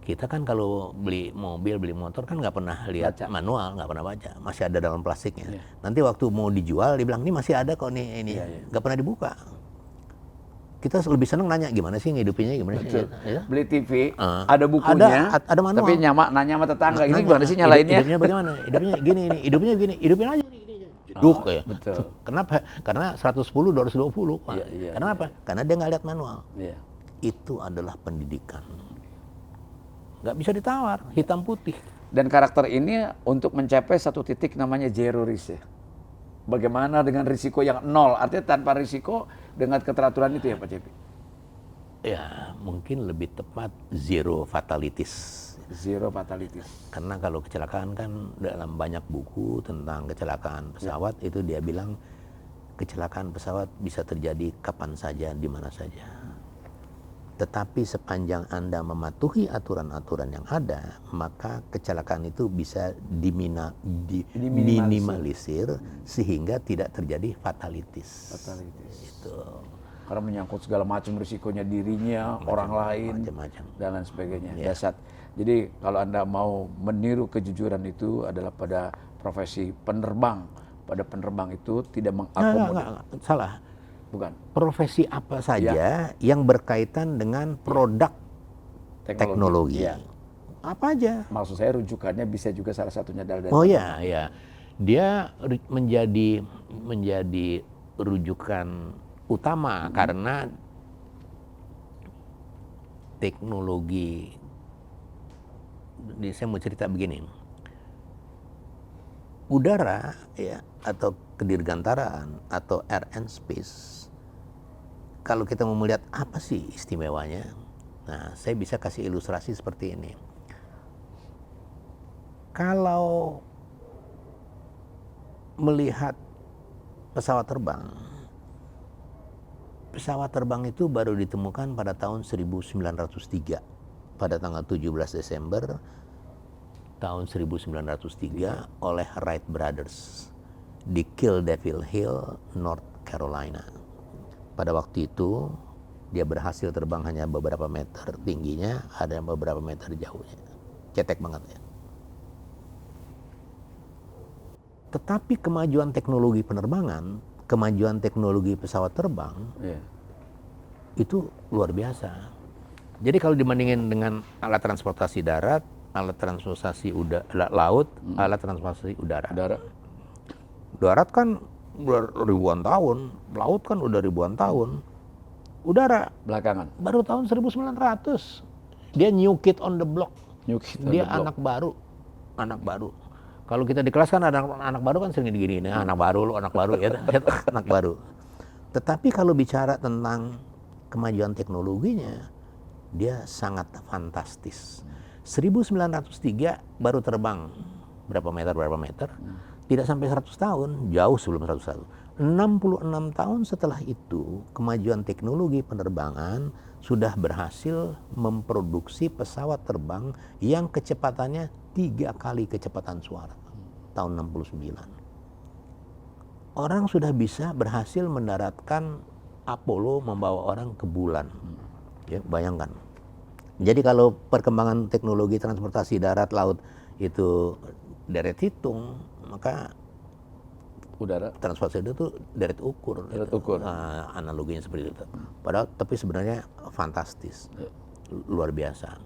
Kita kan kalau beli mobil, beli motor kan nggak pernah lihat Baca. manual, nggak pernah baca, masih ada dalam plastiknya. Iya. Nanti waktu mau dijual, dibilang ini masih ada kok nih, ini Iya, iya. nggak pernah dibuka. Kita lebih seneng nanya gimana sih ngidupinnya, gimana sih? Betul. Ya. Beli TV, Ah. ada bukunya, Ada manual. tapi nanya sama tetangga, ini Nanya, gimana sih nyalainnya? Hidupnya bagaimana? Hidupnya gini, ini hidupnya gini, hidupin aja gini. Jeduk ya. Betul. Kenapa? Karena 110, 220. Pak. Iya, iya, Karena apa? Karena dia nggak lihat manual. Iya. Itu adalah pendidikan. Nggak bisa ditawar, hitam putih. Dan karakter ini untuk mencapai satu titik namanya zero risk ya. Bagaimana dengan risiko yang nol? Artinya tanpa risiko dengan keteraturan itu ya Pak Cepi? Ya, mungkin lebih tepat zero fatalities. Zero fatalities. Karena kalau kecelakaan kan dalam banyak buku tentang kecelakaan pesawat itu dia bilang kecelakaan pesawat bisa terjadi kapan saja, di mana saja. Tetapi sepanjang Anda mematuhi aturan-aturan yang ada, maka kecelakaan itu bisa diminimalisir sehingga tidak terjadi fatalities. Itu. Karena menyangkut segala macam risikonya dirinya, orang lain, Macam-macam. dan lain sebagainya. Ya. Dahsyat. Jadi kalau Anda mau meniru kejujuran itu adalah pada profesi penerbang. Pada penerbang itu tidak mengakomodir. Nggak, salah. Bukan. Profesi apa saja yang berkaitan dengan produk teknologi. Ya. Apa aja. Maksud saya rujukannya bisa juga salah satunya adalah dari Oh ya, ya. Dia menjadi rujukan utama karena teknologi. Saya mau cerita begini. Udara ya atau kedirgantaraan atau air and space. Kalau kita mau melihat apa sih istimewanya, nah saya bisa kasih ilustrasi seperti ini. Kalau melihat pesawat terbang itu baru ditemukan pada tahun 1903, pada tanggal 17 Desember tahun 1903 oleh Wright Brothers di Kill Devil Hill, North Carolina. Pada waktu itu dia berhasil terbang hanya beberapa meter tingginya, ada yang beberapa meter jauhnya. Cetek banget ya. Tetapi kemajuan teknologi penerbangan, kemajuan teknologi pesawat terbang, itu luar biasa. Jadi kalau dibandingin dengan alat transportasi darat, alat transportasi laut, alat transportasi udara. Darat kan ribuan tahun, laut kan udah ribuan tahun. Udara belakangan. Baru tahun 1900. Dia new kid on the block. Dia anak baru. Kalau kita di kelas kan anak baru kan sering diginiin, anak baru ya, anak baru. Tetapi kalau bicara tentang kemajuan teknologinya, dia sangat fantastis. 1903 baru terbang berapa meter, tidak sampai 100 tahun, jauh sebelum 100 tahun. 66 tahun setelah itu, kemajuan teknologi penerbangan sudah berhasil memproduksi pesawat terbang yang kecepatannya 3 kali kecepatan suara. Tahun 69. Orang sudah bisa berhasil mendaratkan Apollo membawa orang ke bulan. Ya, bayangkan. Jadi kalau perkembangan teknologi transportasi darat laut itu deret hitung, maka udara transportasi itu deret ukur. Analoginya seperti itu. Padahal tapi sebenarnya fantastis. Luar biasa.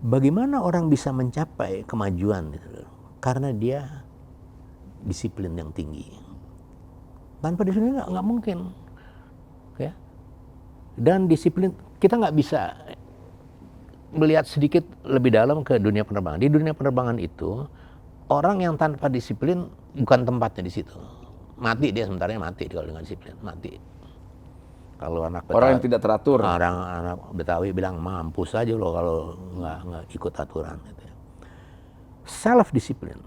Bagaimana orang bisa mencapai kemajuan gitu? Karena dia disiplin yang tinggi. Tanpa disiplin nggak mungkin. Ya. Dan disiplin, kita nggak bisa melihat sedikit lebih dalam ke dunia penerbangan. Di dunia penerbangan itu, orang yang tanpa disiplin bukan tempatnya di situ. Mati dia, sementaranya mati kalau dengan disiplin, mati. Kalau anak Betawi, orang yang tidak teratur, anak Betawi bilang mampus aja loh kalau nggak ikut aturan. Gitu. Self discipline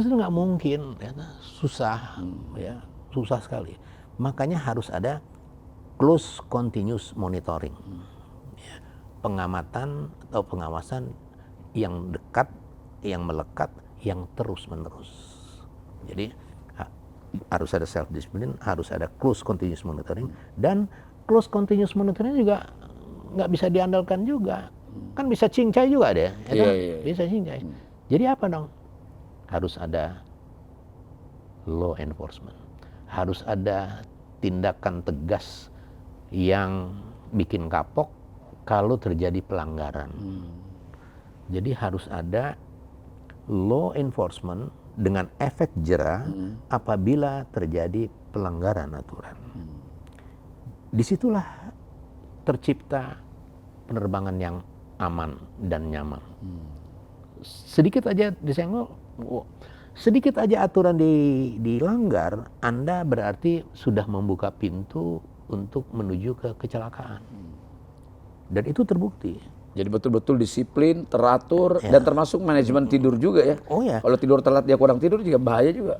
itu nggak mungkin, ya, susah, ya, susah sekali. Makanya harus ada close continuous monitoring, ya, pengamatan atau pengawasan yang dekat, yang melekat, yang terus menerus. Jadi harus ada self discipline, harus ada close continuous monitoring, dan close continuous monitoring juga nggak bisa diandalkan juga. Kan bisa cincai juga deh, bisa cincai. Jadi apa dong? Harus ada law enforcement, harus ada tindakan tegas yang bikin kapok kalau terjadi pelanggaran. Jadi harus ada law enforcement dengan efek jera apabila terjadi pelanggaran aturan. Disitulah tercipta penerbangan yang aman dan nyaman. Sedikit aja disenggol, sedikit aja aturan dilanggar, Anda berarti sudah membuka pintu untuk menuju ke kecelakaan. Dan itu terbukti. Jadi betul-betul disiplin, teratur, dan termasuk manajemen tidur juga ya. Oh ya. Kalau tidur telat dia kurang tidur juga bahaya juga.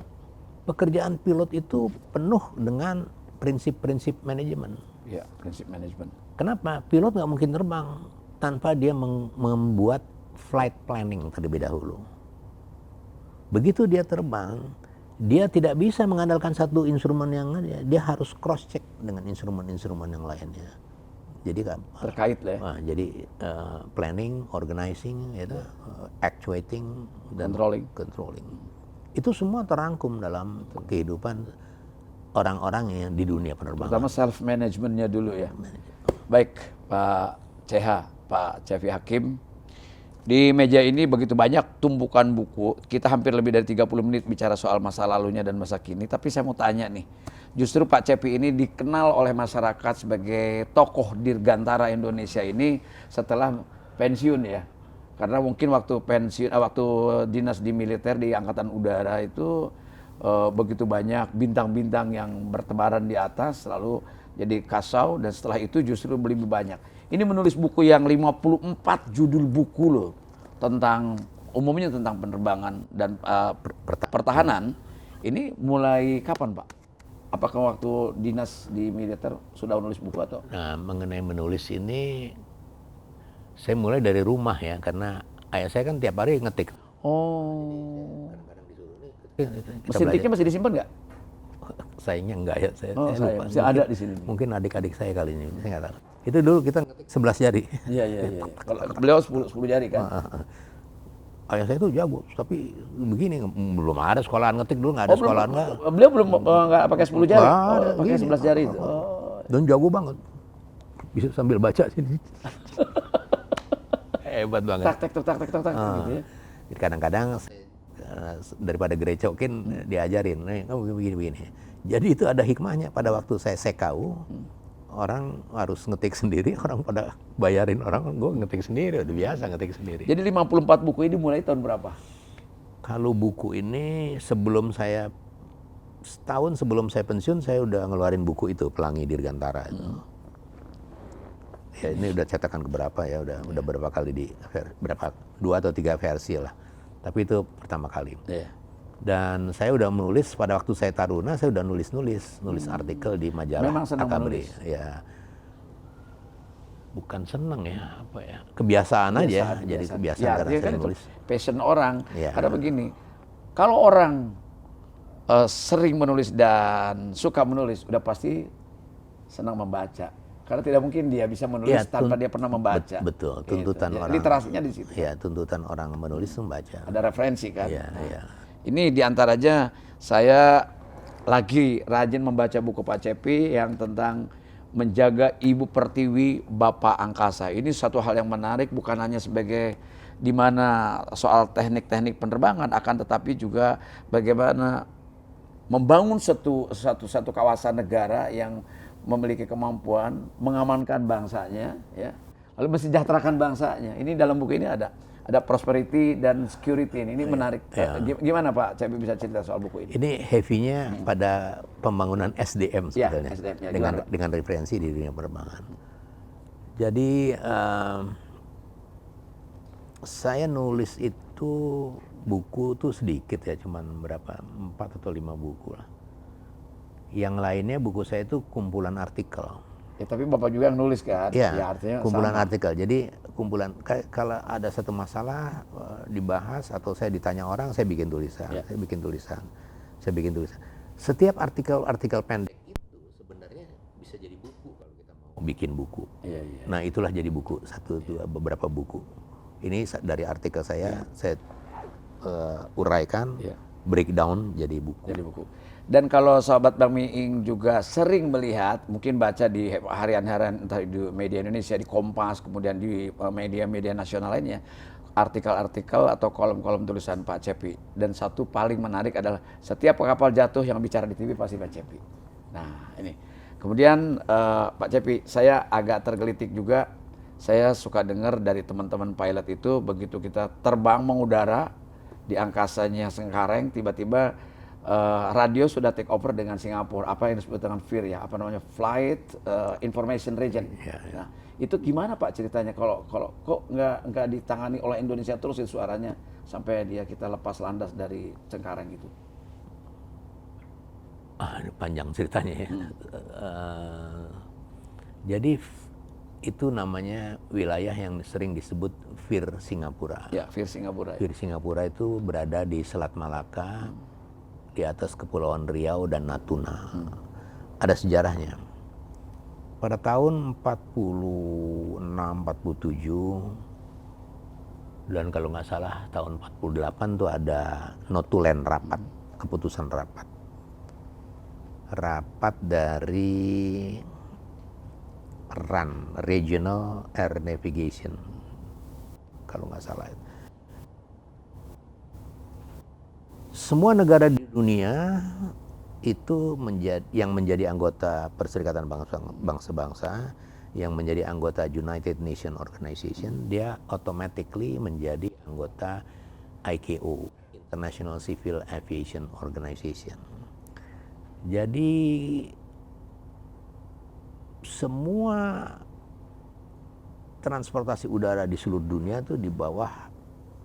Pekerjaan pilot itu penuh dengan prinsip-prinsip manajemen. Ya, prinsip manajemen. Kenapa? Pilot nggak mungkin terbang tanpa dia membuat flight planning terlebih dahulu. Begitu dia terbang, dia tidak bisa mengandalkan satu instrumen yang ada, dia harus cross check dengan instrumen-instrumen yang lainnya. Jadi terkait lah ya. Jadi planning, organizing, actuating, dan controlling. Itu semua terangkum dalam kehidupan orang-orang yang di dunia penerbangan. Pertama self managementnya dulu ya. Baik Pak CH, Pak Cevi Hakim. Di meja ini begitu banyak tumpukan buku. Kita hampir lebih dari 30 menit bicara soal masa lalunya dan masa kini. Tapi saya mau tanya nih, justru Pak Cepi ini dikenal oleh masyarakat sebagai tokoh dirgantara Indonesia ini setelah pensiun ya. Karena mungkin waktu pensiun, waktu dinas di militer di Angkatan Udara itu begitu banyak bintang-bintang yang bertebaran di atas, lalu jadi kasau, dan setelah itu justru lebih banyak. Ini menulis buku yang 54 judul buku loh, tentang umumnya tentang penerbangan dan pertahanan. Ini mulai kapan Pak? Apakah waktu dinas di militer sudah menulis buku atau? Nah, mengenai menulis ini, saya mulai dari rumah ya, karena ayah saya kan tiap hari ngetik. Oh. Mesin tiknya masih disimpan nggak? Sayangnya enggak ya, saya lupa. Masih ada di sini. Mungkin adik-adik saya kali ini, saya nggak tahu. Itu dulu kita ngetik 11 jari. Iya. Kalau beliau 10 jari kan? Ayah saya itu jago, tapi begini, belum ada sekolahan ngetik dulu, nggak ada sekolahan nggak. Beliau belum nggak pakai 10 jari? Pakai 11 jari itu. Dan jago banget, bisa sambil baca sini. Hebat banget. Tak gitu ya. Kadang-kadang daripada gerecokin diajarin, kamu begini. Jadi itu ada hikmahnya. Pada waktu saya sekau, orang harus ngetik sendiri, orang pada bayarin orang, gue ngetik sendiri, udah biasa ngetik sendiri. Jadi 54 buku ini mulai tahun berapa? Kalau buku ini setahun sebelum saya pensiun, saya udah ngeluarin buku itu, Pelangi Dirgantara itu. Ya ini udah cetakan keberapa ya, udah berapa kali berapa 2 atau 3 versi lah. Tapi itu pertama kali. Dan saya udah menulis pada waktu saya taruna, saya udah nulis artikel di majalah. Memang senang menulis. Ya, bukan senang ya, apa ya, kebiasaan aja. Jadi kebiasaan ya, karena saya kan nulis. Passion orang. Ya. Karena begini, kalau orang sering menulis dan suka menulis, udah pasti senang membaca. Karena tidak mungkin dia bisa menulis tanpa dia pernah membaca. Betul, tuntutan orang. Literasinya di situ. Ya, tuntutan orang menulis membaca. Ada referensi kan. Iya. Ini diantaranya saya lagi rajin membaca buku Pak Cepi yang tentang menjaga Ibu Pertiwi Bapak Angkasa. Ini satu hal yang menarik, bukan hanya sebagai di mana soal teknik-teknik penerbangan, akan tetapi juga bagaimana membangun satu kawasan negara yang memiliki kemampuan mengamankan bangsanya, ya, lalu mensejahterakan bangsanya. Ini dalam buku ini ada prosperity dan security ini menarik. Ya. Gimana Pak Cepi bisa cerita soal buku ini? Ini heavy-nya pada pembangunan SDM sebetulnya, dengan referensi di dunia penerbangan. Jadi saya nulis itu buku tuh sedikit ya, cuman berapa 4 atau 5 buku lah. Yang lainnya buku saya itu kumpulan artikel. Ya, tapi Bapak juga yang nulis kan? Ya, artinya kumpulan sama. artikel. Jadi kumpulan, kalau ada satu masalah dibahas atau saya ditanya orang, saya bikin tulisan. Setiap artikel pendek itu sebenarnya bisa jadi buku kalau kita mau bikin buku. Nah, itulah jadi buku, beberapa buku. Ini dari artikel saya uraikan, breakdown jadi buku. Dan kalau sahabat Bang Miing juga sering melihat, mungkin baca di harian-harian entah di media Indonesia, di Kompas, kemudian di media-media nasional lainnya, artikel-artikel atau kolom-kolom tulisan Pak Cepi. Dan satu paling menarik adalah setiap kapal jatuh yang bicara di TV pasti Pak Cepi. Nah ini. Kemudian Pak Cepi, saya agak tergelitik juga. Saya suka dengar dari teman-teman pilot itu, begitu kita terbang mengudara di angkasanya Cengkareng, tiba-tiba radio sudah take over dengan Singapura, apa yang disebut dengan FIR ya, apa namanya, Flight Information Region. Nah, itu gimana Pak ceritanya? Kalau kok nggak ditangani oleh Indonesia terus itu suaranya sampai kita lepas landas dari Cengkareng itu? Ini panjang ceritanya ya. Jadi itu namanya wilayah yang sering disebut FIR Singapura. Ya, FIR Singapura. FIR Singapura itu berada di Selat Malaka, di atas Kepulauan Riau dan Natuna. Ada sejarahnya. Pada tahun 46, 47, dan kalau nggak salah tahun 48 tuh ada notulen rapat, keputusan rapat. Rapat dari RAN, Regional Air Navigation, kalau nggak salah. Semua negara di dunia itu yang menjadi anggota Perserikatan Bangsa-Bangsa, yang menjadi anggota United Nations Organization, dia automatically menjadi anggota ICAO, International Civil Aviation Organization. Jadi semua transportasi udara di seluruh dunia itu di bawah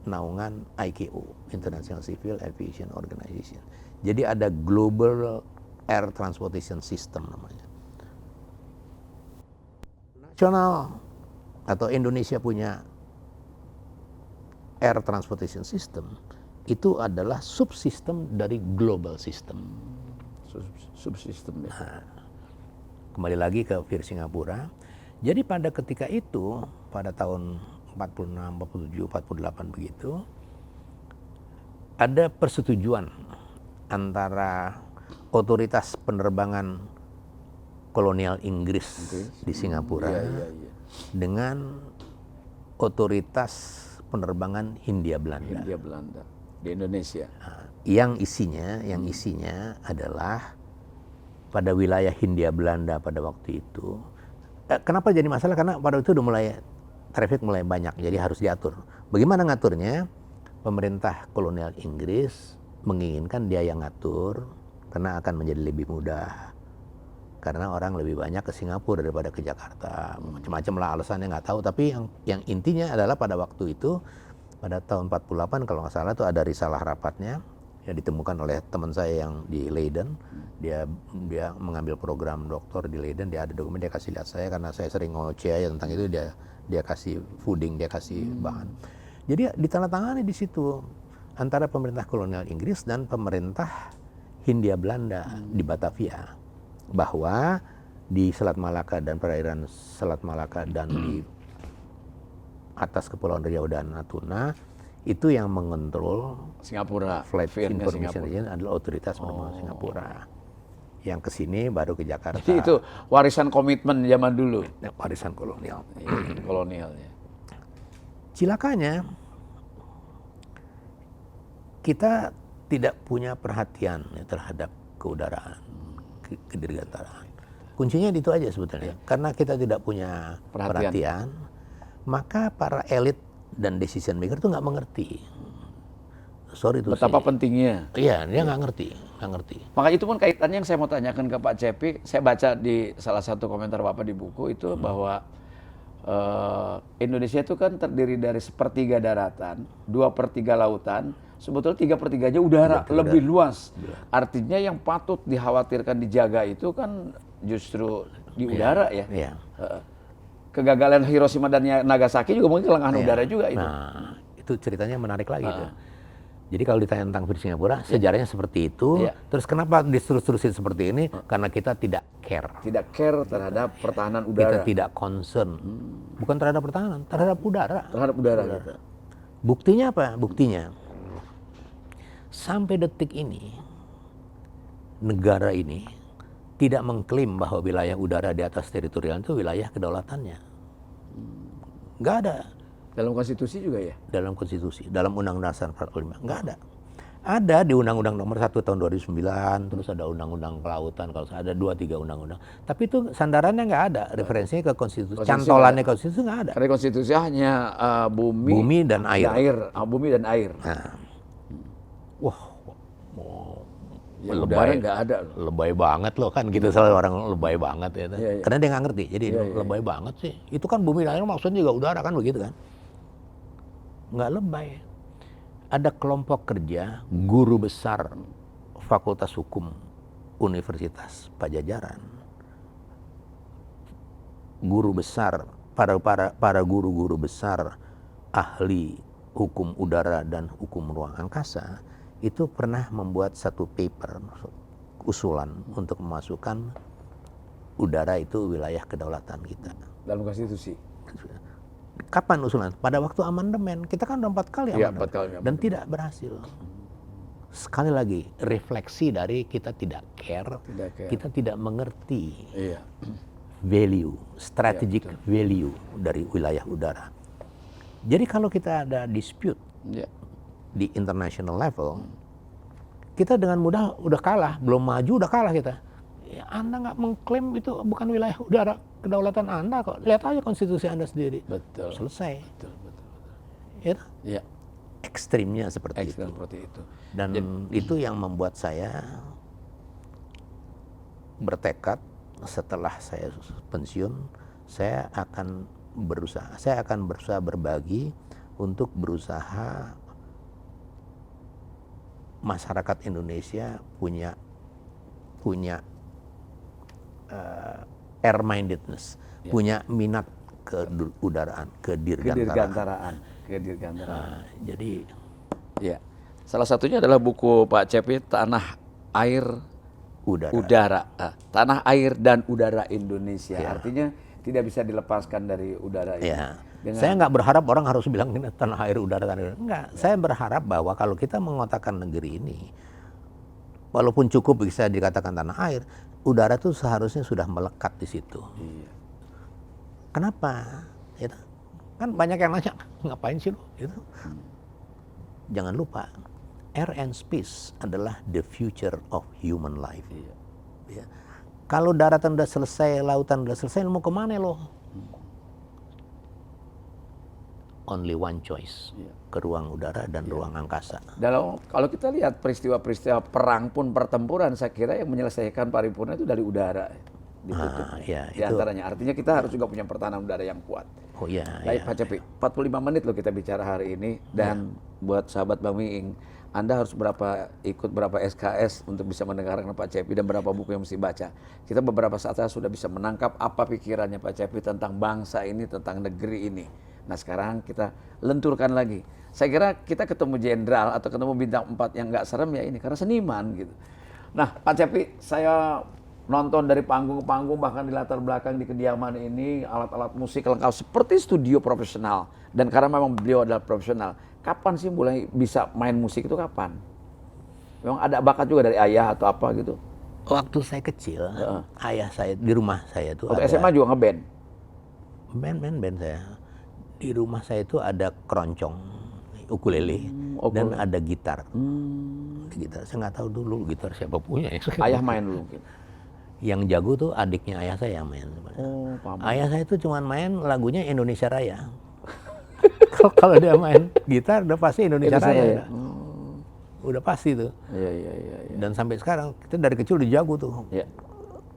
naungan ICAO, International Civil Aviation Organization. Jadi ada Global Air Transportation System namanya. Nasional atau Indonesia punya Air Transportation System, itu adalah subsistem dari global system. Subsistem ya. Nah, kembali lagi ke FIR Singapura. Jadi pada ketika itu, pada tahun 46, 47, 48 begitu, ada persetujuan antara otoritas penerbangan kolonial Inggris di Singapura dengan otoritas penerbangan Hindia Belanda di Indonesia. Nah, yang isinya adalah pada wilayah Hindia Belanda pada waktu itu. Kenapa jadi masalah? Karena pada itu udah traffic mulai banyak, jadi harus diatur. Bagaimana ngaturnya? Pemerintah kolonial Inggris menginginkan dia yang ngatur karena akan menjadi lebih mudah. Karena orang lebih banyak ke Singapura daripada ke Jakarta. Macam-macam lah alasannya, nggak tahu. Tapi yang intinya adalah pada waktu itu, pada tahun 48 kalau nggak salah itu ada risalah rapatnya yang ditemukan oleh teman saya yang di Leiden. Dia mengambil program doktor di Leiden, dia ada dokumen, dia kasih lihat saya karena saya sering ngoceh aja tentang itu, dia kasih fooding, dia kasih bahan. Jadi ditandatangani di situ antara pemerintah kolonial Inggris dan pemerintah Hindia Belanda di Batavia, bahwa di Selat Malaka dan perairan Selat Malaka dan di atas Kepulauan Riau dan Natuna itu yang mengontrol Singapura. Flight Information Region adalah otoritas penerbangan Singapura. Yang ke sini baru ke Jakarta. Jadi itu warisan komitmen zaman dulu. Warisan kolonial. Kolonial ya. Cilakanya kita tidak punya perhatian terhadap keudaraan, kedirgantaraan. Kuncinya itu aja sebetulnya. Karena kita tidak punya perhatian, maka para elit dan decision maker itu nggak mengerti. Sorry itu betapa pentingnya. Iya, dia nggak ngerti. Maka itu pun kaitannya yang saya mau tanyakan ke Pak Cepi. Saya baca di salah satu komentar Bapak di buku itu bahwa Indonesia itu kan terdiri dari 1/3 daratan, 2/3 lautan, sebetulnya 3/3-nya udara, lebih luas. Artinya yang patut dikhawatirkan dijaga itu kan justru di udara ya. Kegagalan Hiroshima dan Nagasaki juga mungkin kelengahan udara juga itu. Nah, itu ceritanya menarik lagi tuh. Jadi kalau ditanya tentang versi Singapura, sejarahnya seperti itu. Iya. Terus kenapa diterus-terusin seperti ini? Karena kita tidak care. Tidak care terhadap pertahanan Kita udara. tidak concern. Bukan terhadap pertahanan, terhadap udara. Terhadap udara. Gitu. Buktinya apa? Buktinya, sampai detik ini, negara ini tidak mengklaim bahwa wilayah udara di atas teritorial itu wilayah kedaulatannya. Nggak ada. Dalam konstitusi juga ya? Dalam konstitusi, dalam Undang-Undang Dasar 45, nggak ada. Ada di Undang-Undang Nomor 1 Tahun 2009, terus ada Undang-Undang Kelautan, kalau ada 2-3 undang-undang. Tapi itu sandarannya nggak ada, referensinya ke konstitusi, cantolannya konstitusi nggak ada. Karena konstitusi hanya bumi dan air. Bumi dan air. Nah, wah, Ya, udara nggak ada loh. lebay banget loh kan, gitu selalu orang lebay banget ya. Iya. Karena dia nggak ngerti, jadi lebay banget sih. Itu kan bumi dan air maksudnya juga udara kan begitu kan? Nggak lebay. Ada kelompok kerja guru besar Fakultas Hukum Universitas Pajajaran, guru besar, para guru-guru besar ahli hukum udara dan hukum ruang angkasa itu pernah membuat satu paper usulan untuk memasukkan udara itu wilayah kedaulatan kita. Dalam konstitusi. Kapan usulan? Pada waktu amandemen. Kita kan udah 4 kali Iya, amandemen. 4 kali Dan amandemen. tidak berhasil. Sekali lagi, refleksi dari kita tidak care, Tidak care. kita tidak mengerti Iya. value, strategic value dari wilayah udara. Jadi kalau kita ada dispute Iya. di international level, kita dengan mudah udah kalah, belum maju udah kalah kita. Ya, Anda nggak mengklaim itu bukan wilayah udara kedaulatan Anda kok. Lihat aja konstitusi Anda sendiri. Betul. Selesai. Betul. Ya, Iya. ekstrimnya seperti itu. Ekstrem seperti itu. Dan itu yang membuat saya bertekad setelah saya pensiun, saya akan berusaha berbagi untuk berusaha masyarakat Indonesia punya air-mindedness, punya minat keudaraan, kedirgantaraan. Kedirgantaraan. Jadi Ya. Salah satunya adalah buku Pak Cepi, Tanah Air Udara. Tanah Air dan Udara Indonesia. Ya. Artinya tidak bisa dilepaskan dari udara ini. ya, saya nggak berharap orang harus bilang ini tanah air udara tanah air. Enggak, saya berharap bahwa kalau kita mengotakkan negeri ini, walaupun cukup bisa dikatakan tanah air, udara itu seharusnya sudah melekat di situ. Iya. Kenapa? Gitu. Kan banyak yang nanya, ngapain sih lu? Gitu. Jangan lupa, air and space adalah the future of human life. Iya. Ya. Kalau daratan udah selesai, lautan udah selesai, lu mau kemana lo? Only one choice, ke ruang udara dan ruang angkasa. Kalau kita lihat peristiwa-peristiwa perang pun pertempuran, saya kira yang menyelesaikan paripurna itu dari udara. Ya, Di antaranya. Artinya kita harus juga punya pertahanan udara yang kuat. Oh iya. Baik Pak Cepi, 45 menit loh kita bicara hari ini. Dan buat sahabat Bang Miing, Anda harus ikut berapa SKS untuk bisa mendengarkan Pak Cepi dan berapa buku yang mesti baca. Kita beberapa saat sudah bisa menangkap apa pikirannya Pak Cepi tentang bangsa ini, tentang negeri ini. Nah sekarang kita lenturkan lagi. Saya kira kita ketemu jenderal atau ketemu bintang 4 yang nggak serem ya ini, karena seniman gitu. Nah Pak Cepi, saya nonton dari panggung ke panggung, bahkan di latar belakang di kediaman ini, alat-alat musik lengkap seperti studio profesional. Dan karena memang beliau adalah profesional, kapan sih mulai bisa main musik itu kapan? Memang ada bakat juga dari ayah atau apa gitu? Waktu saya kecil, ayah saya di rumah saya tuh Waktu ada SMA juga ngeband? band saya. Di rumah saya itu ada keroncong, ukulele, dan ada gitar. Gitar, saya nggak tahu dulu gitar siapa punya. Ayah main dulu mungkin? Yang jago tuh adiknya ayah saya yang main. Oh, paham. Ayah saya itu cuma main lagunya Indonesia Raya. Kalau dia main gitar udah pasti Indonesia Raya. Udah pasti tuh. Iya. Dan sampai sekarang kita dari kecil udah jago tuh. Iya.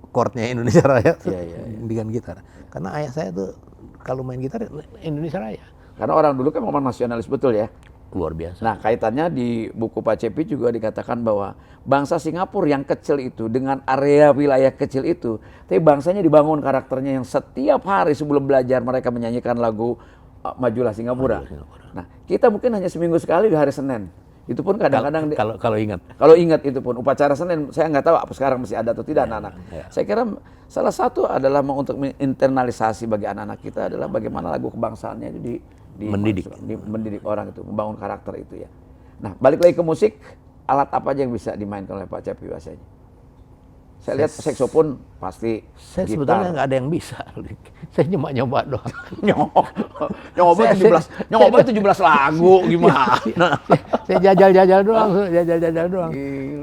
Chordnya Indonesia Raya tuh Iya. dengan gitar. Karena ayah saya tuh kalau main gitar Indonesia Raya. Karena orang dulu kan memang nasionalis betul ya. Luar biasa. Nah kaitannya di buku Pak Cepi juga dikatakan bahwa bangsa Singapura yang kecil itu dengan area wilayah kecil itu, tapi bangsanya dibangun karakternya yang setiap hari sebelum belajar mereka menyanyikan lagu Majulah Singapura. Nah kita mungkin hanya seminggu sekali di hari Senin. Itu pun kadang-kadang kalau ingat. kalau ingat itu pun upacara Senin, saya nggak tahu apa sekarang masih ada atau tidak anak-anak. Saya kira salah satu adalah untuk internalisasi bagi anak-anak kita adalah bagaimana lagu kebangsaannya itu mendidik orang itu, membangun karakter itu ya. Nah, balik lagi ke musik, alat apa aja yang bisa dimainkan oleh Pak Cepi biasanya? Saya lihat saksofon pasti. Saya sebetulnya nggak ada yang bisa. Saya cuma nyoba doang. nyoba 17 lagu gimana? Saya jajal doang.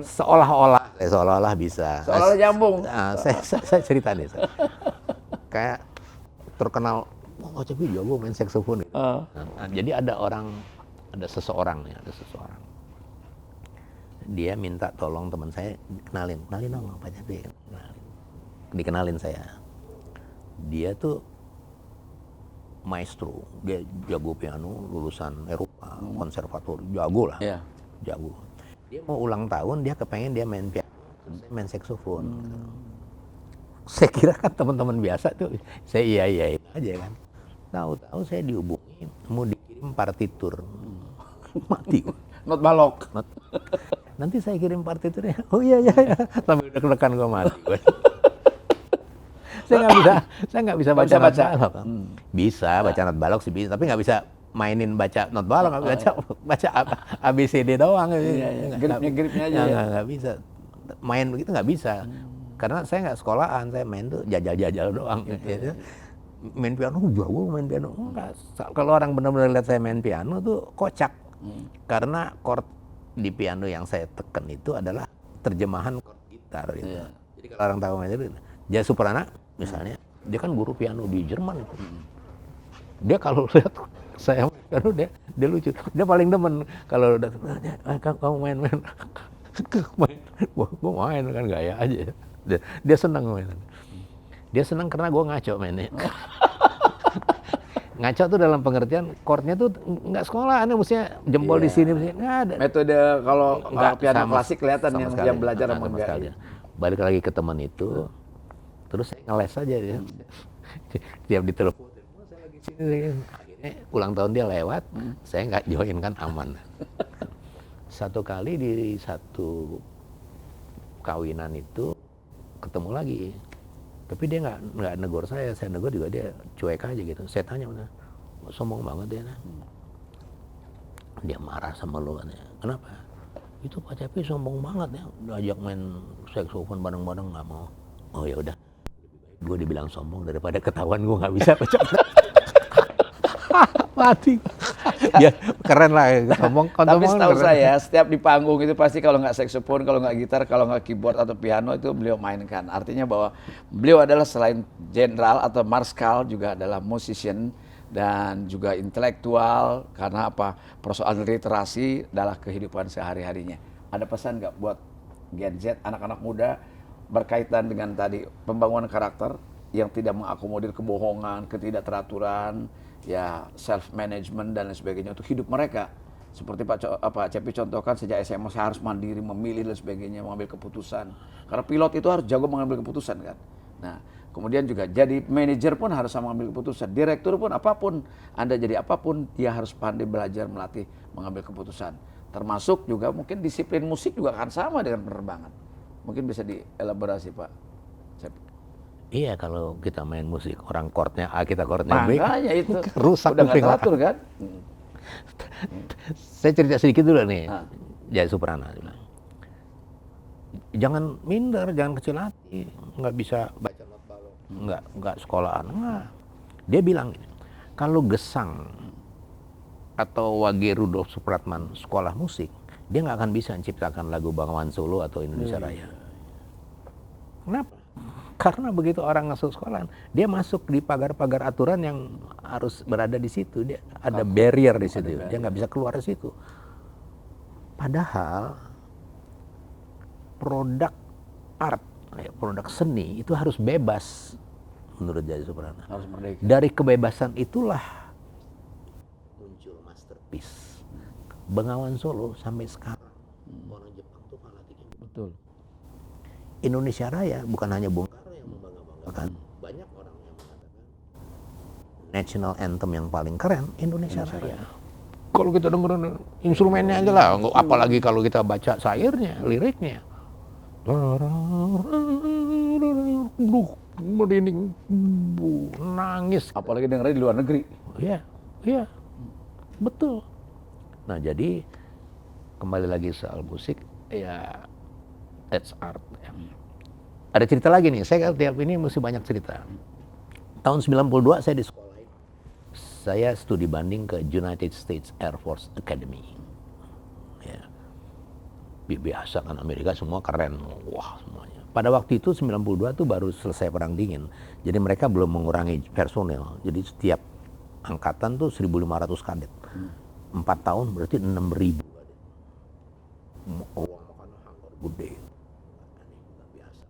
Seolah-olah bisa. Seolah-olah nyambung. Saya cerita nih. Kayak terkenal, oh Cepi jago main saksofon. Jadi ada seseorang. Dia minta tolong teman saya kenalin dong Pak Cepi. Dikenalin saya. Dia tuh maestro, dia jago piano, lulusan Eropa, konservatori, jago lah. Jago. Dia mau ulang tahun, dia kepengen dia main piano, saya main saksofon. Saya kira kan teman-teman biasa tuh, saya iya aja kan. Tahu-tahu saya dihubungi, mau dikirim partitur. Mati gua. Not balok. Nanti saya kirim partiturnya. Oh iya. Sampai udah deg-degan gua mati. Saya nggak bisa baca not balok. Bisa baca not balok sih bisa, tapi nggak bisa mainin baca not balok, baca ABCD doang. Gripnya aja. Nggak bisa. Main begitu nggak bisa. Karena saya nggak sekolahan, saya main tuh jajal doang. Gitu. Main piano, jago main piano. Enggak. Kalau orang benar-benar lihat saya main piano tuh kocak. Karena chord di piano yang saya tekan itu adalah terjemahan chord gitar gitu. Jadi kalau orang tahu main itu, Jaya Suprana misalnya, dia kan guru piano di Jerman. Dia kalau lihat saya main piano, dia lucu. Dia paling demen kalau udah, kamu main. Gue main kan gaya aja. Dia senang main. Dia senang karena gue ngaco mainnya. Ngaco tuh dalam pengertian chordnya tuh nggak sekolahan, mestinya jempol di sini, nggak ada. Metode kalau piano klasik kelihatan yang belajar sama sekali. Balik lagi ke teman itu, terus saya ngeles aja dia. Tiap ditelepon, saya lagi sini. Akhirnya ulang tahun dia lewat, saya nggak join kan aman. Satu kali di satu kawinan itu ketemu lagi. Tapi dia nggak negor saya negor juga dia cuek aja gitu. Saya tanya, sombong banget dia. Dia marah sama lo katanya. Kenapa? Itu Pak Cepi sombong banget ya. Diajak main saksofon bareng-bareng nggak mau. Oh ya udah. Gue dibilang sombong daripada ketahuan gue nggak bisa baca. Mati. Ya keren lah ngomong. Tapi setahu saya setiap di panggung itu pasti kalau nggak saksofon, kalau nggak gitar, kalau nggak keyboard atau piano itu beliau mainkan. Artinya bahwa beliau adalah selain jenderal atau marskal juga adalah musician dan juga intelektual. Karena apa? Persoalan literasi adalah kehidupan sehari-harinya. Ada pesan nggak buat Gen Z, anak-anak muda berkaitan dengan tadi pembangunan karakter yang tidak mengakomodir kebohongan, ketidakteraturan, ya self management dan lain sebagainya untuk hidup mereka. Seperti Pak Cepi contohkan sejak SMA saya harus mandiri, memilih dan sebagainya, mengambil keputusan. Karena pilot itu harus jago mengambil keputusan kan. Nah, kemudian juga jadi manajer pun harus sama mengambil keputusan. Direktur pun apapun, Anda jadi apapun, dia harus pandai belajar, melatih, mengambil keputusan. Termasuk juga mungkin disiplin musik juga akan sama dengan penerbangan. Mungkin bisa dielaborasi Pak Cepi. Iya, kalau kita main musik, orang chordnya A, kita chordnya B, makanya itu rusak. Udah nggak teratur kan? Saya cerita sedikit dulu nih, Jaya Suprana. Jangan minder, jangan kecil hati, nggak bisa baca not balok, nggak sekolahan, nggak. Dia bilang, kalau Gesang atau Wage Rudolf Supratman sekolah musik, dia nggak akan bisa menciptakan lagu Bengawan Solo atau Indonesia Raya. Kenapa? Karena begitu orang masuk sekolah, dia masuk di pagar-pagar aturan yang harus berada di situ. Dia ada barrier di situ, dia nggak bisa keluar dari situ. Padahal produk art, produk seni itu harus bebas menurut Jaya Suprana. Harus merdeka. Dari kebebasan itulah muncul masterpiece. Bengawan Solo sampai sekarang orang Jepang tuh fanatiknya. Betul. Indonesia Raya bukan hanya Bung Karno yang membangga-banggakan, banyak orang yang mengatakan national anthem yang paling keren Indonesia Raya. Kalau kita dengerin instrumennya aja lah, apalagi kalau kita baca syairnya, liriknya. Merinding, nangis. Apalagi dengernya di luar negeri. Iya, iya, betul. Nah jadi kembali lagi soal musik, ya that's art. Ya. Ada cerita lagi nih, saya tiap ini mesti banyak cerita. Tahun 92 saya di sekolah. Saya studi banding ke United States Air Force Academy. Ya. Biasa kan Amerika semua keren, wah semuanya. Pada waktu itu 92 tuh baru selesai perang dingin, jadi mereka belum mengurangi personel. Jadi setiap angkatan tuh 1.500 kadet. 4 tahun berarti 6.000 kadet. Uang makan hangar gede. Nggak biasa.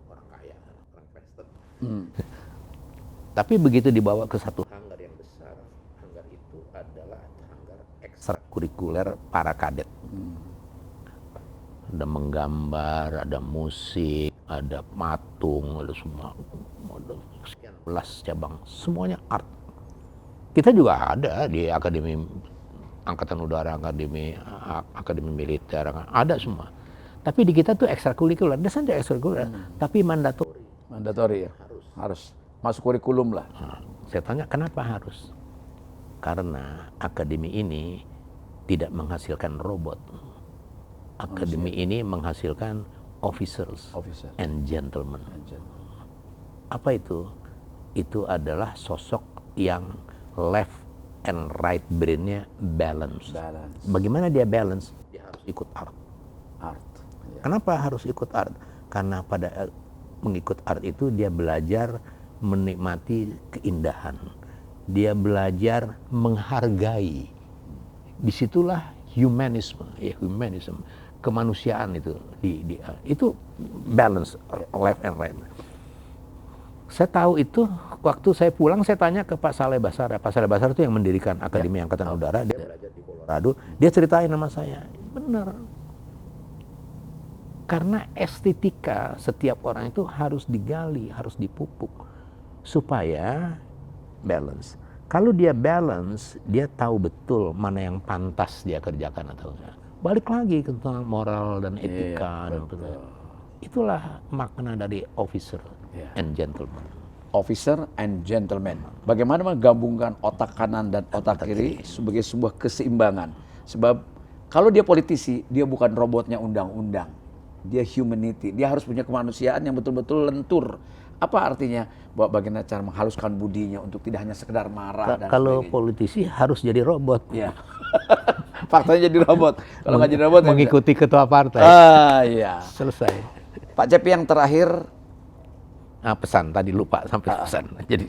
Orang kaya, orang Kristen. Tapi begitu dibawa ke satu hanggar yang besar, hanggar itu adalah hanggar ekstrakurikuler para kadet. Ada menggambar, ada musik, ada patung, ada semua, ada sekian belas cabang, semuanya art. Kita juga ada di Akademi Angkatan Udara, Akademi Militer, ada semua. Tapi di kita tuh ekstrakurikuler, dasarnya ekstrakurikuler, tapi mandatori. Mandatori ya, harus masuk kurikulum lah. Nah, saya tanya kenapa harus? Karena akademi ini tidak menghasilkan robot. Akademi ini menghasilkan officers and gentlemen. Apa itu? Itu adalah sosok yang left and right brain-nya balance. Bagaimana dia balance? Dia harus ikut art. Ya. Kenapa harus ikut art? Karena pada mengikut art itu dia belajar menikmati keindahan. Dia belajar menghargai. Disitulah humanisme, kemanusiaan itu itu balance left and right. Saya tahu itu waktu saya pulang, saya tanya ke Pak Saleh Basara. Pak Saleh Basara itu yang mendirikan Akademi Angkatan Udara. Dia belajar di Colorado. Dia ceritain sama saya, benar. Karena estetika setiap orang itu harus digali, harus dipupuk supaya balance. Kalau dia balance, dia tahu betul mana yang pantas dia kerjakan atau enggak. Balik lagi ke tentang moral dan etika. Dan itulah makna dari officer and gentleman. Officer and gentleman. Bagaimana menggabungkan otak kanan dan otak kiri sebagai sebuah keseimbangan. Sebab kalau dia politisi, dia bukan robotnya undang-undang. Dia humanity. Dia harus punya kemanusiaan yang betul-betul lentur. Apa artinya? Bagaimana cara menghaluskan budinya untuk tidak hanya sekedar marah. Kalau politisi harus jadi robot. Ya. Faktanya jadi robot. Kalau nggak jadi robot, mengikuti ketua partai. Iya. Selesai. Pak Cepi yang terakhir. Pesan tadi lupa sampai pesan. Jadi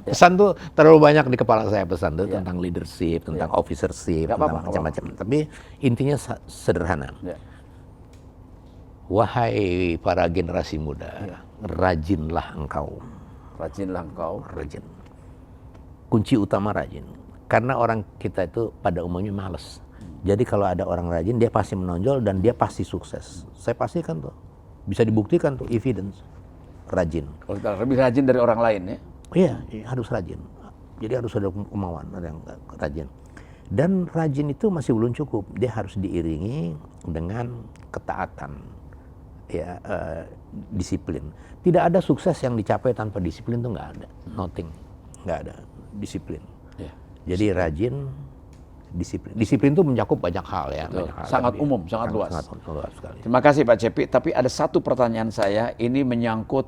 pesan tuh terlalu banyak di kepala saya, pesan tuh tentang leadership, tentang officership, tentang macam-macam. Tapi intinya sederhana. Wahai para generasi muda, rajinlah engkau. Rajinlah engkau. Rajin. Kunci utama rajin. Karena orang kita itu pada umumnya malas. Jadi kalau ada orang rajin, dia pasti menonjol dan dia pasti sukses. Saya pastikan tuh. Bisa dibuktikan tuh, evidence. Rajin. Kalau kita lebih rajin dari orang lain ya? Iya, harus rajin. Jadi harus ada kemauan, ada yang rajin. Dan rajin itu masih belum cukup. Dia harus diiringi dengan ketaatan. Ya, disiplin. Tidak ada sukses yang dicapai tanpa disiplin, itu nggak ada. Nothing. Nggak ada. Disiplin. Jadi rajin, disiplin. Disiplin itu mencakup banyak hal ya. Banyak hal, sangat umum, sangat luas. Sangat luas sekali. Terima kasih Pak Cepi. Tapi ada satu pertanyaan saya, ini menyangkut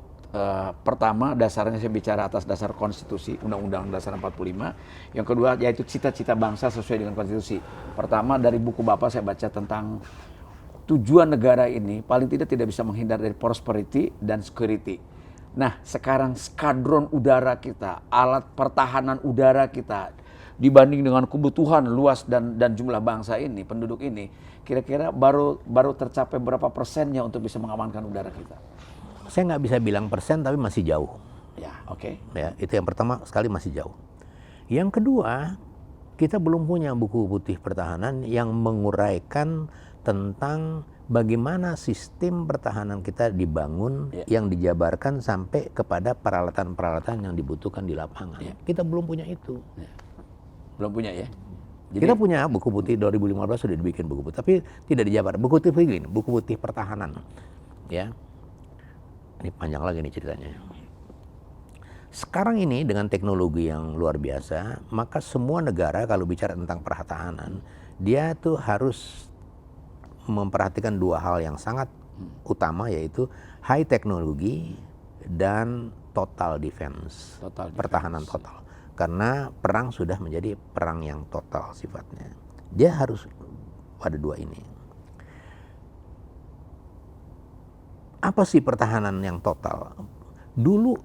pertama dasarnya saya bicara atas dasar konstitusi, Undang-Undang Dasar 45. Yang kedua yaitu cita-cita bangsa sesuai dengan konstitusi. Pertama dari buku Bapak saya baca tentang tujuan negara ini paling tidak bisa menghindar dari prosperity dan security. Nah sekarang skadron udara kita, alat pertahanan udara kita dibanding dengan kebutuhan luas dan jumlah bangsa ini, penduduk ini, kira-kira baru tercapai berapa persennya untuk bisa mengamankan udara kita? Saya nggak bisa bilang persen, tapi masih jauh. Ya, oke. Ya, itu yang pertama sekali masih jauh. Yang kedua, kita belum punya buku putih pertahanan yang menguraikan tentang bagaimana sistem pertahanan kita dibangun yang dijabarkan sampai kepada peralatan-peralatan yang dibutuhkan di lapangan. Kita belum punya itu. Belum punya ya? Kita punya buku putih 2015 sudah dibikin buku putih, tapi tidak dijabar. Buku putih begini, buku putih pertahanan. Ya, ini panjang lagi nih ceritanya. Sekarang ini dengan teknologi yang luar biasa, maka semua negara kalau bicara tentang pertahanan, dia tuh harus memperhatikan dua hal yang sangat utama, yaitu high teknologi dan total defense, pertahanan total. Karena perang sudah menjadi perang yang total sifatnya. Dia harus pada dua ini. Apa sih pertahanan yang total? Dulu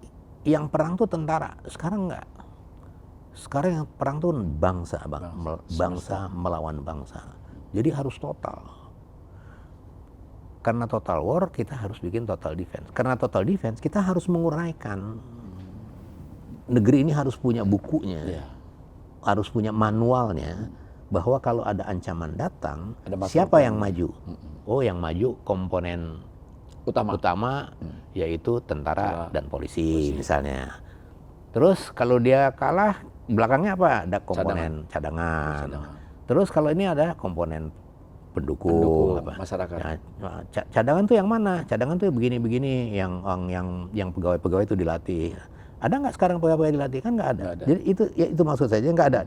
yang perang tuh tentara, sekarang enggak. Sekarang yang perang tuh bangsa, bangsa melawan bangsa. Jadi harus total. Karena total war, kita harus bikin total defense. Karena total defense, kita harus menguraikan. Negeri ini harus punya bukunya, harus punya manualnya, bahwa kalau ada ancaman datang, siapa yang maju? Oh, yang maju komponen utama yaitu tentara dan polisi misalnya. Terus kalau dia kalah, belakangnya apa? Ada komponen cadangan. Terus kalau ini ada komponen pendukung apa? Masyarakat. Nah, cadangan tuh yang mana? Cadangan tuh begini-begini, yang pegawai-pegawai itu dilatih. Ada nggak sekarang pegawai dilatih? Kan nggak ada. Jadi itu maksud saya, nggak ada.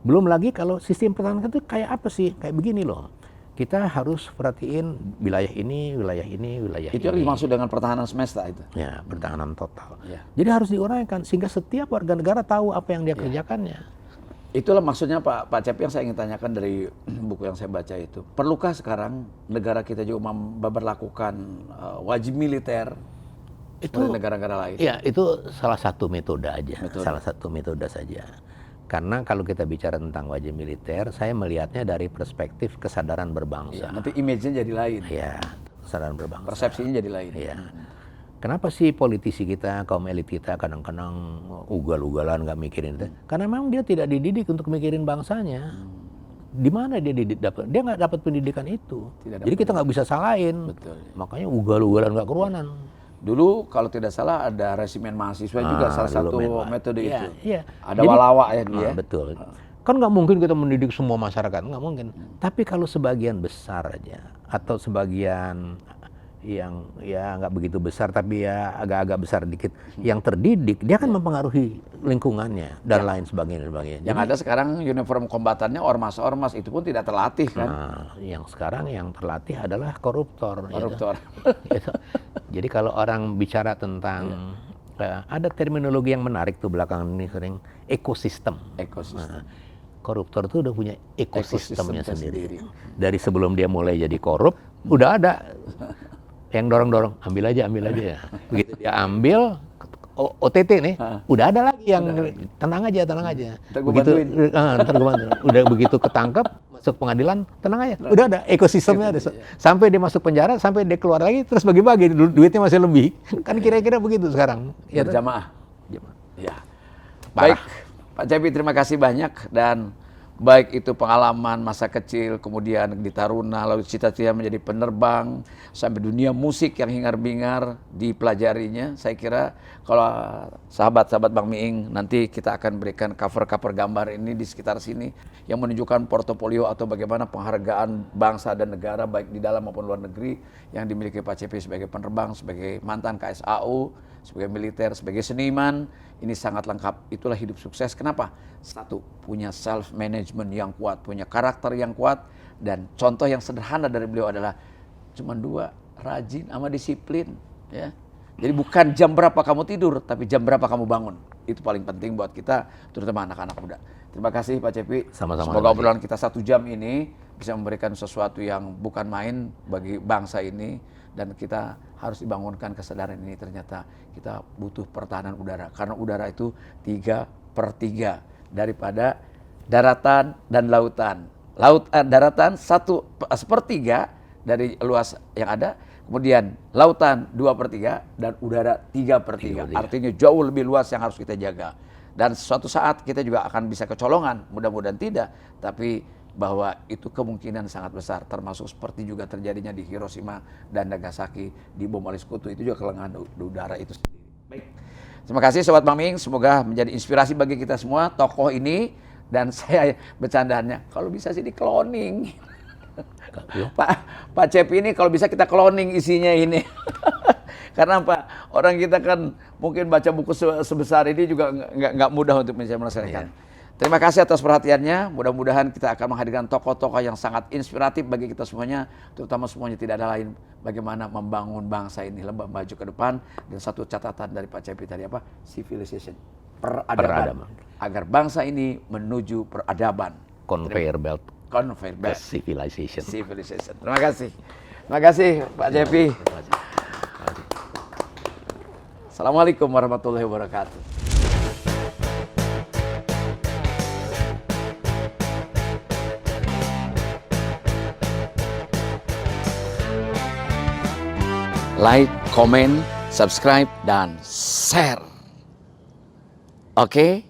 Belum lagi kalau sistem pertahanan itu kayak apa sih? Kayak begini loh. Kita harus perhatiin wilayah ini, wilayah ini, wilayah itu ini. Itu yang dimaksud dengan pertahanan semesta itu? Ya, pertahanan total. Jadi harus diuraikan sehingga setiap warga negara tahu apa yang dia kerjakannya. Itulah maksudnya Pak Cepi yang saya ingin tanyakan dari buku yang saya baca itu. Perlukah sekarang negara kita juga memberlakukan wajib militer itu negara-negara lain? Ya, itu salah satu metode aja, salah satu metode saja. Karena kalau kita bicara tentang wajib militer, saya melihatnya dari perspektif kesadaran berbangsa. Nanti image-nya jadi lain. Ya, kesadaran berbangsa. Persepsinya jadi lain. Ya. Kenapa sih politisi kita, kaum elit kita kadang-kadang ugal-ugalan nggak mikirin itu? Karena memang dia tidak dididik untuk mikirin bangsanya. Di mana dia dapat? Dia nggak dapat pendidikan itu. Jadi kita nggak bisa salahin. Betul. Makanya ugal-ugalan nggak keruanan. Dulu kalau tidak salah ada resimen mahasiswa juga salah satu metode itu. Iya. Ada walawak ya dia. Betul. Kan nggak mungkin kita mendidik semua masyarakat, nggak mungkin. Tapi kalau sebagian besar aja, atau sebagian yang ya nggak begitu besar tapi ya agak-agak besar dikit, yang terdidik, dia akan mempengaruhi lingkungannya dan lain sebagainya. Yang ada sekarang uniform kombatannya ormas-ormas, itu pun tidak terlatih kan? Nah, yang sekarang yang terlatih adalah koruptor. Koruptor. Gitu. Jadi kalau orang bicara tentang ada terminologi yang menarik tuh belakangan ini sering ekosistem. Ekosistem. Koruptor tuh udah punya ekosistemnya sendiri. Dari sebelum dia mulai jadi korup, udah ada yang dorong-dorong, ambil aja ya. Begitu dia ambil OTT nih, udah ada lagi yang tenang aja. Begitu ntar gue bantuin. Udah begitu ketangkep masuk pengadilan, tenang aja. Udah ada ekosistemnya ada. Sampai dia masuk penjara, sampai dia keluar lagi terus bagi-bagi duitnya masih lebih. Kan kira-kira begitu sekarang. Berjamaah. Ya. Baik, Pak Cepi terima kasih banyak, dan baik itu pengalaman masa kecil, kemudian di Taruna, lalu cita-cita menjadi penerbang, sampai dunia musik yang hingar-bingar dipelajarinya. Saya kira kalau sahabat-sahabat Bang Miing, nanti kita akan berikan cover-cover gambar ini di sekitar sini yang menunjukkan portofolio atau bagaimana penghargaan bangsa dan negara baik di dalam maupun luar negeri yang dimiliki Pak Cepi sebagai penerbang, sebagai mantan KSAU, sebagai militer, sebagai seniman. Ini sangat lengkap. Itulah hidup sukses. Kenapa? Satu, punya self management yang kuat, punya karakter yang kuat, dan contoh yang sederhana dari beliau adalah cuma dua, rajin sama disiplin. Ya. Jadi bukan jam berapa kamu tidur, tapi jam berapa kamu bangun. Itu paling penting buat kita, terutama anak-anak muda. Terima kasih Pak Cepi. Sama-sama. Semoga obrolan kita 1 jam ini bisa memberikan sesuatu yang bukan main bagi bangsa ini, dan kita harus dibangunkan kesadaran ini. Ternyata kita butuh pertahanan udara, karena udara itu 3/3 daripada daratan dan lautan. Daratan 1/3 dari luas yang ada, kemudian lautan 2/3 dan udara 3/3. Artinya jauh lebih luas yang harus kita jaga. Dan suatu saat kita juga akan bisa kecolongan, mudah-mudahan tidak, tapi bahwa itu kemungkinan sangat besar, termasuk seperti juga terjadinya di Hiroshima dan Nagasaki, di bom oleh sekutu, itu juga kelengahan udara itu sendiri. Baik, terima kasih Sobat Bang Miing, semoga menjadi inspirasi bagi kita semua. Tokoh ini Dan saya bercandanya, kalau bisa sih di cloning. Ya. Pak Cepi ini kalau bisa kita cloning isinya ini. Karena Pak, orang kita kan mungkin baca buku sebesar ini juga nggak mudah untuk bisa menyelesaikan. Terima kasih atas perhatiannya. Mudah-mudahan kita akan menghadirkan tokoh-tokoh yang sangat inspiratif bagi kita semuanya, terutama semuanya tidak ada lain bagaimana membangun bangsa ini lebih maju ke depan. Dan satu catatan dari Pak Cepi tadi apa? Civilization, peradaban. Agar bangsa ini menuju peradaban. Conveyor belt. Conveyor belt. Civilization. Civilization. Terima kasih. Terima kasih Pak Cepi. Assalamualaikum warahmatullahi wabarakatuh. Like, comment, subscribe, dan share. Oke?